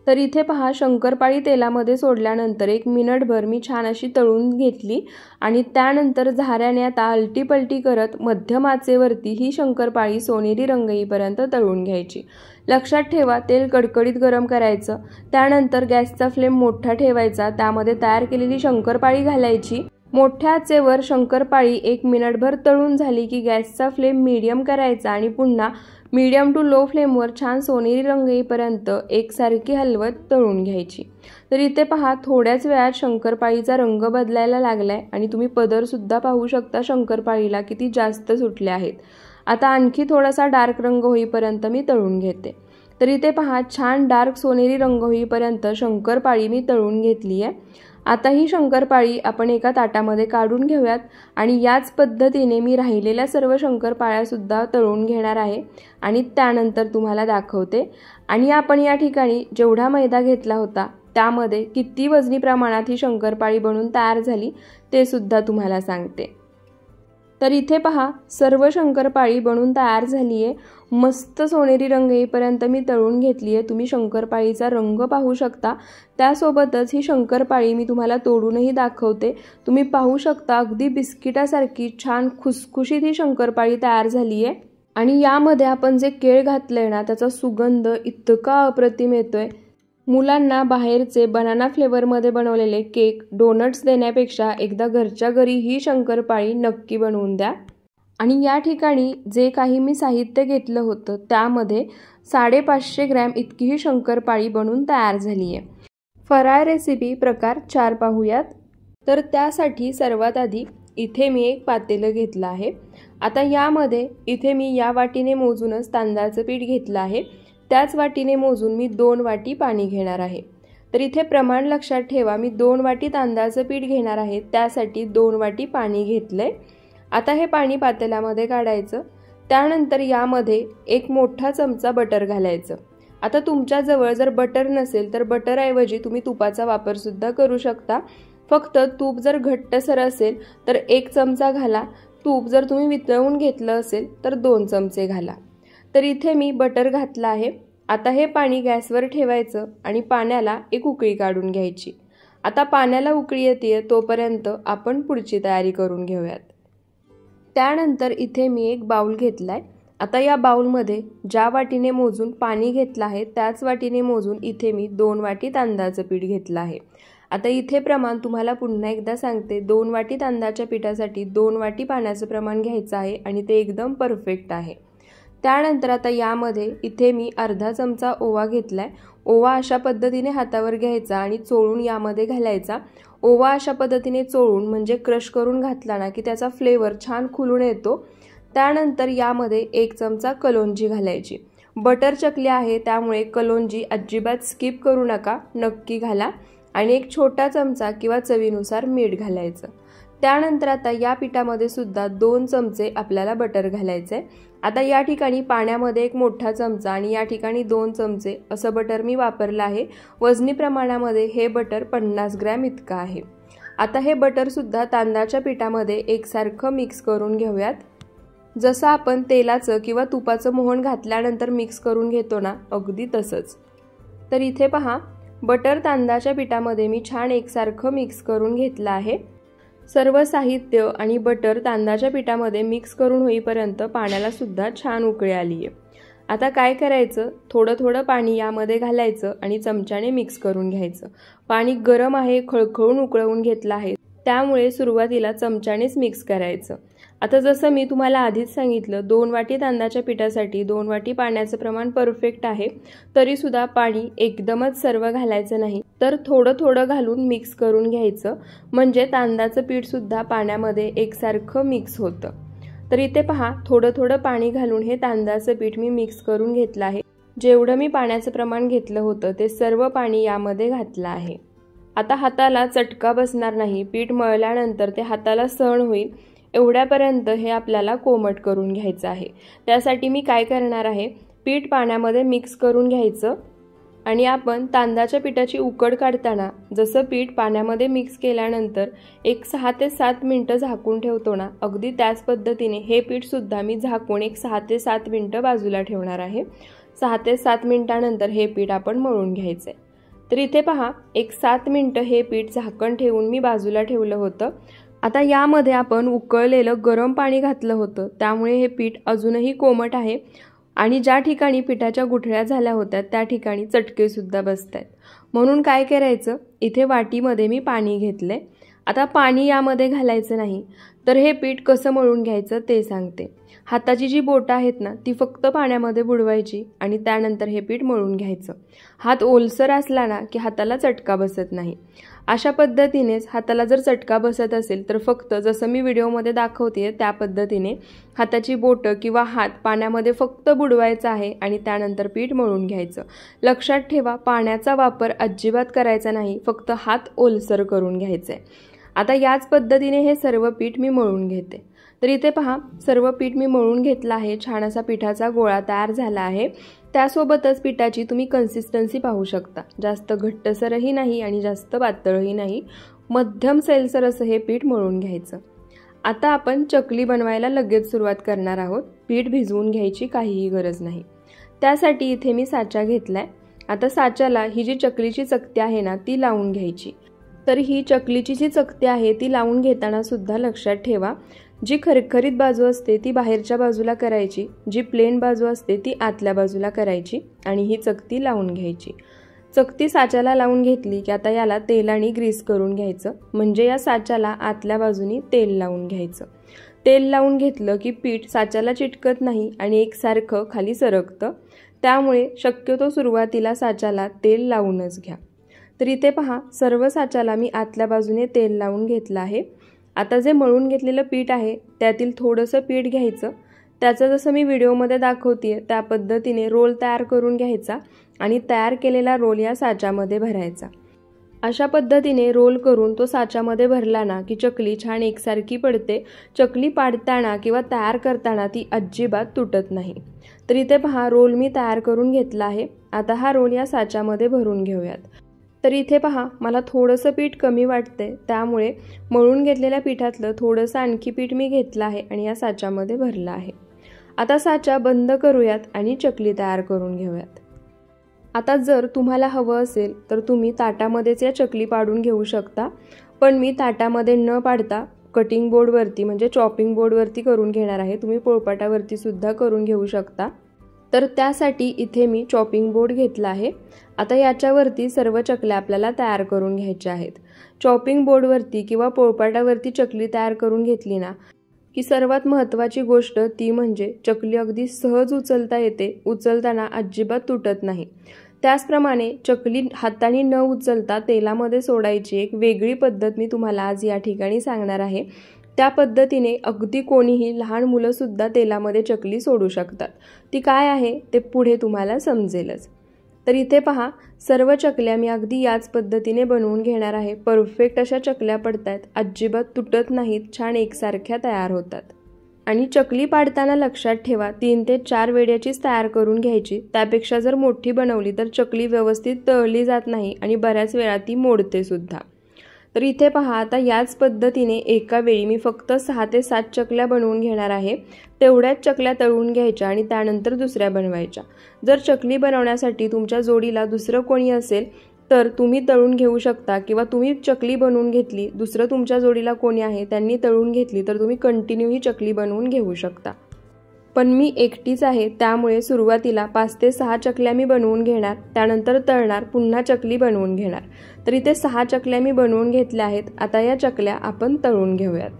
तर इथे पहा, शंकरपाळी तेलामध्ये सोडल्यानंतर 1 मिनिटभर मी छान अशी तळून घेतली आणि त्यानंतर झाऱ्याने आता आलटी-पलटी करत मध्यम आचेवरती ही शंकरपाळी सोनेरी रंग येईपर्यंत तळून घ्यायची। लक्षात ठेवा, तेल कडकडीत गरम करायचं, त्यानंतर गॅसचा फ्लेम मोठा ठेवायचा, त्यामध्ये तयार केलेली शंकरपाळी घालायची। मोठ्या आचेवर शंकरपाळी 1 मिनिटभर तळून झाली की गॅसचा फ्लेम मीडियम करायचा आणि पुन्हा मीडियम टू लो फ्लेमवर छान सोनेरी रंग येईपर्यंत एकसारखी हलवत तळून घ्यायची। तर इथे पहा, थोड्याच वेळात शंकरपाळीचा रंग बदलायला लागलाय आणि तुम्ही पदर सुद्धा पाहू शकता शंकरपाळीला किती जास्त सुटले आहेत। आता आणखी थोडासा डार्क रंग होईपर्यंत मी तळून घेते। तर इथे पहा, छान डार्क सोनेरी रंग होईपर्यंत शंकरपाळी मी तळून घेतली आहे। आता ही शंकरपाळी आपण एका ताटामध्ये काढून घेऊयात आणि याच पद्धतीने मी राहिलेल्या सर्व शंकरपाळ्या सुद्धा तळून घेणार आहे आणि त्यानंतर तुम्हाला दाखवते। आणि आपण या ठिकाणी जेवढा मैदा घेतला होता त्यामध्ये किती वजनी प्रमाणात ही शंकरपाळी बनवून तयार झाली ते सुद्धा तुम्हाला सांगते। तर इथे पहा सर्व शंकरपाळी बनून तयार झाली आहे। मस्त सोनेरी रंग येईपर्यंत मी तळून घेतली आहे। तुम्ही शंकरपाळीचा रंग पाहू शकता। त्यासोबतच ही शंकरपाळी मी तुम्हाला तोडूनही दाखवते। तुम्ही पाहू शकता अगदी बिस्किटासारखी छान खुसखुशीत ही शंकरपाळी तयार झाली आहे। आणि यामध्ये आपण जे केळ घातलंय ना त्याचा सुगंध इतका अप्रतिम येतोय। मुलांना बाहेरचे बनाना फ्लेवरमध्ये बनवलेले केक, डोनट्स देण्यापेक्षा एकदा घरच्या घरी ही शंकरपाळी नक्की बनवून द्या। आणि या ठिकाणी जे काही मी साहित्य घेतलं होतं त्यामध्ये 550 ग्रॅम इतकी ही शंकरपाळी बनवून तयार झाली आहे। फराळ रेसिपी प्रकार 4 पाहूयात। तर त्यासाठी सर्वात आधी इथे मी एक पातेलं घेतलं आहे। आता यामध्ये इथे मी या वाटीने मोजूनच तांदळाचं पीठ घेतलं आहे। त्याच वाटीने मोजून मी 2 वाटी पाणी घेणार आहे। तर इथे प्रमाण लक्षात ठेवा, मी 2 वाटी तांदळाचं पीठ घेणार आहे, त्यासाठी 2 वाटी पाणी घेतलंय। आता हे पाणी पातेल्यामध्ये काढायचं। त्यानंतर यामध्ये एक मोठा चमचा बटर घालायचं। आता तुमच्याजवळ जर बटर नसेल तर बटरऐवजी तुम्ही तुपाचा वापर सुद्धा करू शकता। फक्त तूप जर घट्टसर असेल तर 1 चमचा घाला। तूप जर तुम्ही वितळवून घेतलं असेल तर 2 चमचे घाला। तर इथे मी बटर घातलं आहे। आता हे पाणी गॅसवर ठेवायचं आणि पाण्याला एक उकळी काढून घ्यायची। आता पाण्याला उकळी येते तोपर्यंत आपण पुढची तयारी करून घेऊयात। त्यानंतर इथे मी एक बाउल घेतलाय। आता या बाउलमध्ये ज्या वाटीने मोजून पाणी घेतलं आहे त्याच वाटीने मोजून इथे मी 2 वाटी तांदळाचं पीठ घेतलं आहे। आता इथे प्रमाण तुम्हाला पुन्हा एकदा सांगते, 2 वाटी तांदळाच्या पिठासाठी 2 वाटी पाण्याचं प्रमाण घ्यायचं आहे आणि ते एकदम परफेक्ट आहे। त्यानंतर आता यामध्ये इथे मी अर्धा चमचा ओवा घेतलाय। ओवा अशा पद्धतीने हातावर घ्यायचा आणि चोळून यामध्ये घालायचा। ओवा अशा पद्धतीने चोळून म्हणजे क्रश करून घातला ना की त्याचा फ्लेवर छान खुलून येतो। त्यानंतर यामध्ये 1 चमचा कलोंजी घालायची। बटर चकली आहे त्यामुळे कलोंजी अजिबात स्किप करू नका, नक्की घाला। आणि 1 छोटा चमचा किंवा चवीनुसार मीठ घालायचं। त्यानंतर आता या पिठामध्ये सुद्धा 2 चमचे आपल्याला बटर घालायचे। आता या ठिकाणी पाण्यामध्ये 1 मोठा चमचा आणि या ठिकाणी 2 चमचे असं बटर मी वापरलं आहे। वजनी प्रमाणामध्ये हे बटर 50 ग्रॅम इतकं आहे। आता हे बटर सुद्धा तांदळाच्या पिठामध्ये एकसारखं मिक्स करून घेऊयात। जसं आपण तेलाचं किंवा तुपाचं मोहन घातल्यानंतर मिक्स करून घेतो ना, अगदी तसंच। तर इथे पहा बटर तांदळाच्या पिठामध्ये मी छान एकसारखं मिक्स करून घेतलं आहे। सर्व साहित्य आणि बटर तांदळाच्या पिठामध्ये मिक्स करून होईपर्यंत पाण्याला सुद्धा छान उकळी आली आहे। आता काय करायचं, थोडं थोडं पाणी यामध्ये घालायचं आणि चमच्याने मिक्स करून घ्यायचं। पाणी गरम आहे, खळखळून उकळवून घेतलं आहे, त्यामुळे सुरुवातीला चमच्यानेच मिक्स करायचं। आता जसं मी तुम्हाला आधीच सांगितलं 2 वाटी तांदळाच्या पिठासाठी 2 वाटी पाण्याचं प्रमाण परफेक्ट आहे। तरी सुद्धा पाणी एकदमच सर्व घालायचं नाही, तर थोडं थोडं घालून मिक्स करून घ्यायचं, म्हणजे तांदळाचं पीठ सुद्धा पाण्यामध्ये एकसारखं मिक्स होतं। तर इथे पहा थोडं थोडं पाणी घालून हे तांदळाचं पीठ मी मिक्स करून घेतलं आहे। जेवढं मी पाण्याचं प्रमाण घेतलं होतं ते सर्व पाणी यामध्ये घातलं आहे। आता हाताला चटका बसणार नाही, पीठ मळल्यानंतर ते हाताला सहन होईल एवढ्यापर्यंत हे आपल्याला कोमट करून घ्यायचं आहे। त्यासाठी मी काय करणार आहे, पीठ पाण्यामध्ये मिक्स करून घ्यायचं आणि आपण तांदळाच्या पिठाची उकड काढताना जसं पीठ पाण्यामध्ये मिक्स केल्यानंतर एक 6 ते 7 मिनिटं झाकून ठेवतो ना, अगदी त्याच पद्धतीने हे पीठ सुद्धा मी झाकून एक 6 ते 7 मिनिटं बाजूला ठेवणार आहे। 6 ते 7 मिनिटांनंतर हे पीठ आपण मळून घ्यायचंय। तर इथे पहा एक 7 मिनिटं हे पीठ झाकण ठेवून मी बाजूला ठेवलं होतं। आता यामध्ये आपण उकळलेलं गरम पाणी घातलं होतं, त्यामुळे हे पीठ अजूनही कोमट आहे आणि ज्या ठिकाणी पिठाच्या गुठळ्या झाल्या होत्या त्या ठिकाणी चटके सुद्धा बसतायत। म्हणून काय करायचं, इथे वाटीमध्ये मी पाणी घेतलंय। आता पाणी यामध्ये घालायचं नाही, तर हे पीठ कसं मळून घ्यायचं ते सांगते। हाताची जी बोटं आहेत ना ती फक्त पाण्यामध्ये बुडवायची आणि त्यानंतर हे पीठ मळून घ्यायचं। हात ओलसर असला ना की हाताला चटका बसत नाही। अशा पद्धतीनेच हाताला जर चटका बसत असेल तर फक्त जसं मी व्हिडिओमध्ये दाखवते त्या पद्धतीने हाताची बोटं किंवा हात पाण्यामध्ये फक्त बुडवायचा आहे आणि त्यानंतर पीठ मळून घ्यायचं। लक्षात ठेवा पाण्याचा वापर अजिबात करायचा नाही, फक्त हात ओलसर करून घ्यायचे। आता याच पद्धतीने हे सर्व पीठ मी मळून घेते। तर इथे पहा सर्व पीठ मी मळून घेतलं आहे, छान असा पिठाचा गोळा तयार झाला आहे। त्यासोबतच पिठाची तुम्ही कन्सिस्टन्सी पाहू शकता, जास्त घट्टसरही नाही आणि जास्त पातळही नाही, मध्यम सैलसर असं हे पीठ मळून घ्यायचं। आता आपण चकली बनवायला लगेच सुरुवात करणार आहोत। पीठ भिजवून घ्यायची काहीही गरज नाही। त्यासाठी इथे मी साचा घेतलाय। आता साच्याला ही जी चकलीची चकती आहे ना ती लावून घ्यायची। तर ही चकलीची जी चकती आहे ती लावून घेताना सुद्धा लक्षात ठेवा, जी खरखरीत बाजू असते ती बाहेरच्या बाजूला करायची, जी प्लेन बाजू असते ती आतल्या बाजूला करायची आणि ही चकती लावून घ्यायची। चकती साच्याला लावून घेतली की आता याला तेलाने ग्रीस करून घ्यायचं, म्हणजे या साच्याला आतल्या बाजूनी तेल लावून घ्यायचं। तेल लावून घेतलं की पीठ साच्याला चिटकत नाही आणि एकसारखं खाली सरकतं, त्यामुळे शक्यतो सुरुवातीला साच्याला तेल लावूनच घ्या। तर इथे पहा, सर्व साच्याला मी आतल्या बाजूने तेल लावून घेतलं आहे। आता जे मळून घेतलेलं पीठ आहे त्यातील थोडंसं पीठ घ्यायचं, त्याचं जसं मी व्हिडिओमध्ये दाखवतेय त्या पद्धतीने रोल तयार करून घ्यायचा आणि तयार केलेला रोल या साच्यामध्ये भरायचा। अशा पद्धतीने रोल करून तो साच्यामध्ये भरला ना की चकली छान एकसारखी पडते। चकली पाडताना किंवा तयार करताना ती अजिबात तुटत नाही। तर इथे पहा, रोल मी तयार करून घेतला आहे। आता हा रोल या साच्यामध्ये भरून घेऊयात। तर इथे पहा, मला थोडंसं पीठ कमी वाटते, त्यामुळे मळून घेतलेल्या पिठातलं थोडंसं आणखी पीठ मी घेतलं आहे आणि या साच्यामध्ये भरलं आहे। आता साचा बंद करूयात आणि चकली तयार करून घेऊयात। आता जर तुम्हाला हवं असेल तर तुम्ही ताटामध्येच या चकली पाडून घेऊ शकता, पण मी ताटामध्ये न पाडता कटिंग बोर्डवरती म्हणजे चॉपिंग बोर्डवरती करून घेणार आहे। तुम्ही पोळपाटावरती सुद्धा करून घेऊ शकता। तर त्यासाठी इथे मी चॉपिंग बोर्ड घेतला आहे। आता याच्यावरती सर्व चकल्या आपल्याला तयार करून घ्यायच्या आहेत। चॉपिंग बोर्डवरती किंवा पोळपाटावरती चकली तयार करून घेतली ना की सर्वात महत्त्वाची गोष्ट ती म्हणजे चकली अगदी सहज उचलता येते, उचलताना अजिबात तुटत नाही। त्याचप्रमाणे चकली हाताने न उचलता तेलामध्ये सोडायची एक वेगळी पद्धत मी तुम्हाला आज या ठिकाणी सांगणार आहे। त्या पद्धतीने अगदी कोणीही, लहान मुलं सुद्धा तेलामध्ये चकली सोडू शकतात। ती काय आहे ते पुढे तुम्हाला समजेलच। तर इथे पहा, सर्व चकल्या मी अगदी याच पद्धतीने बनवून घेणार आहे। परफेक्ट अशा चकल्या पडतायत, अजिबात तुटत नाहीत, छान एकसारख्या तयार होतात। आणि चकली पाडताना लक्षात ठेवा, 3 ते 4 वेड्याचीच तयार करून घ्यायची। त्यापेक्षा जर मोठी बनवली तर चकली व्यवस्थित तळली जात नाही आणि बऱ्याच वेळा ती मोडते सुद्धा। तर इथे पहा, आता याच पद्धतीने एका वेळी मी फक्त 6 ते 7 चकल्या बनवून घेणार आहे। तेवढ्याच चकल्या तळून घ्यायच्या आणि त्यानंतर दुसऱ्या बनवायच्या। जर चकली बनवण्यासाठी तुमच्या जोडीला दुसरं कोणी असेल तर तुम्ही तळून घेऊ शकता, किंवा तुम्ही चकली बनवून घेतली, दुसरं तुमच्या जोडीला कोणी आहे त्यांनी तळून घेतली तर तुम्ही कंटिन्यू ही चकली बनवून घेऊ शकता। पण मी एकटीच आहे, त्यामुळे सुरुवातीला 5 ते 6 चकल्या मी बनवून घेणार, त्यानंतर तळणार, पुन्हा चकली बनवून घेणार। तर इथे 6 चकल्या मी बनवून घेतल्या आहेत। आता या चकल्या आपण तळून घेऊयात।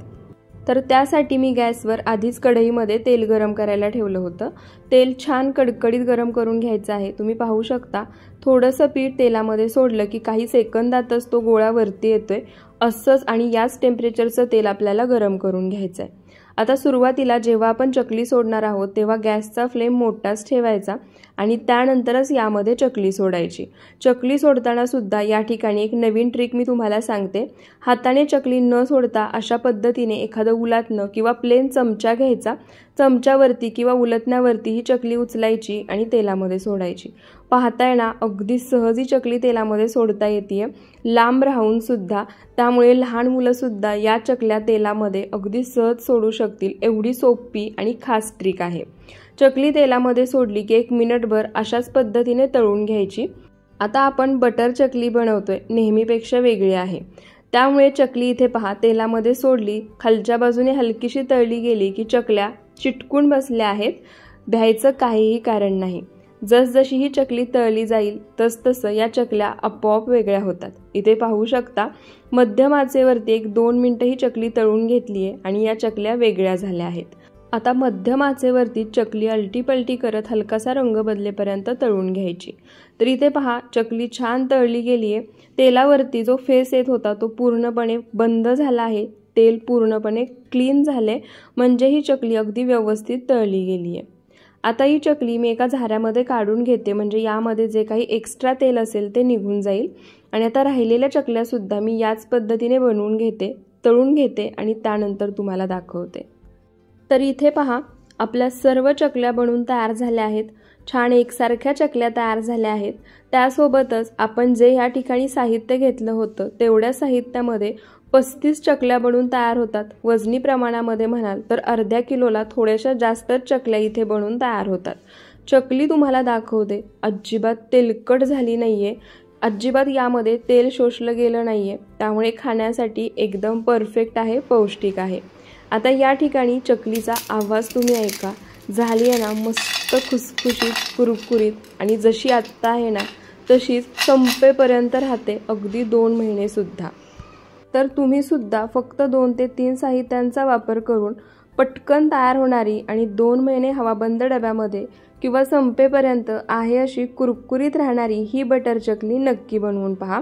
तर त्यासाठी मी गॅसवर आधीच कढईमध्ये तेल गरम करायला ठेवलं होतं। तेल छान कडकडीत गरम करून घ्यायचं आहे। तुम्ही पाहू शकता, थोडंसं पीठ तेलामध्ये सोडलं की काही सेकंदातच तो गोळा वरती येतोय। असंच आणि याच टेम्परेचरचं तेल आपल्याला गरम करून घ्यायचं आहे। आता सुरुवातीला जेव्हा आपण चकली सोडणार आहोत तेव्हा गॅसचा फ्लेम मोठाच ठेवायचा आणि त्यानंतरच यामध्ये चकली सोडायची। चकली सोडताना सुद्धा या ठिकाणी एक नवीन ट्रिक मी तुम्हाला सांगते। हाताने चकली न सोडता अशा पद्धतीने एखादं उलटणं किंवा प्लेन चमचा घ्यायचा, चमच्यावरती किंवा उलटण्यावरती ही चकली उचलायची आणि तेलामध्ये सोडायची। पाहताय ना, अगदी सहज ही चकली तेलामध्ये सोडता येते, लांब राहून सुद्धा। त्यामुळे लहान मुलं सुद्धा या चकल्या तेलामध्ये अगदी सहज सोडू शकतील, एवढी सोपी आणि खास ट्रिक आहे। चकली तेलामध्ये सोडली की 1 मिनिटभर अशाच पद्धतीने तळून घ्यायची। आता आपण बटर चकली बनवतोय, नेहमीपेक्षा वेगळी आहे। त्यामुळे चकली इथे पहा, तेलामध्ये सोडली, खालच्या बाजूने हलकीशी तळली गेली की चकल्या चिटकून बसल्या आहेत। भ्यायचं काहीही कारण नाही। जसजशी ही चकली तळली जाईल तसतसं या चकल्या आपोआप वेगळ्या होतात। इथे पाहू शकता, मध्यम आचेवरती 1-2 मिनिटं ही चकली तळून घेतली आहे आणि या चकल्या वेगळ्या झाल्या आहेत। आता मध्यम आचेवरती चकली अलटी-पलटी करत हलकासा रंग बदलेपर्यंत तळून घ्यायची। तर इथे पहा, चकली छान तळली गेली आहे। तेलावरती जो फेस येत होता तो पूर्णपणे बंद झाला आहे। तेल पूर्णपणे क्लीन झाले, म्हणजे ही चकली अगदी व्यवस्थित तळली गेली आहे। आता ही चकली मी एका झाऱ्यामध्ये काढून घेते, म्हणजे यामध्ये जे काही एक्स्ट्रा तेल असेल ते निघून जाईल। आणि आता राहिलेल्या चकल्या सुद्धा मी याच पद्धतीने बनवून घेते, तळून घेते आणि त्यानंतर तुम्हाला दाखवते। तर इथे पहा, आपल्या सर्व चकल्या बनवून तयार झाल्या आहेत। छान एकसारख्या चकल्या तयार झाल्या आहेत। त्यासोबतच आपण जे या ठिकाणी साहित्य घेतलं होतं तेवढ्या साहित्यामध्ये 35 चकल्या बनवून तयार होतात। वजनी प्रमाणामध्ये म्हणाल तर अर्ध्या किलोला थोड्याशा जास्तच चकल्या इथे बनवून तयार होतात। चकली तुम्हाला दाखवते, अजिबात तेलकट झाली नाहीये, अजिबात यामध्ये तेल शोषलं गेलं नाहीये, त्यामुळे खाण्यासाठी एकदम परफेक्ट आहे, पौष्टिक आहे। आता या ठिकाणी चकलीचा आवाज तुम्ही ऐका, झाली आहे ना मस्त खुसखुशीत कुरकुरीत आणि जशी आत्ता आहे ना तशीच संपेपर्यंत राहते, अगदी 2 महिने सुद्धा। तर तुम्ही सुद्धा फक्त 2 ते 3 साहित्यांचा वापर करून पटकन तयार होणारी आणि 2 महिने हवाबंद डब्यामध्ये किंवा संपेपर्यंत आहे अशी कुरकुरीत राहणारी ही बटर चकली नक्की बनवून पहा।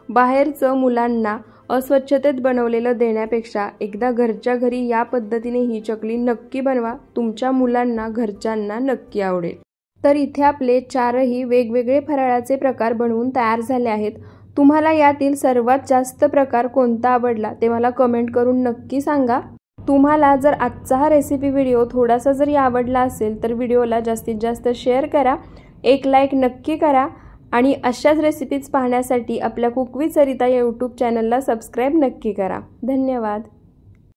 बाहेरचं मुलांना अस्वच्छतेत बनवलेलं देण्यापेक्षा एकदा घरच्या घरी या पद्धतीने ही चकली नक्की बनवा, तुमच्या मुलांना घरच्यांना नक्की आवडेल। तर इथे आपले 4ही वेगवेगळे फराळाचे प्रकार बनवून तयार झाले आहेत। तुम्हाला यातील सर्वात जास्त प्रकार कोणता आवडला ते मला कमेंट करून नक्की सांगा। तुम्हाला जर आजचा हा रेसिपी व्हिडिओ थोडासा जरी आवडला असेल तर व्हिडिओला जास्तीत जास्त शेअर करा, एक लाईक नक्की करा आणि अशाच रेसिपीज पाहण्यासाठी आपल्या कुक विथ सरिता या यूट्यूब चॅनलला सबस्क्राईब नक्की करा। धन्यवाद।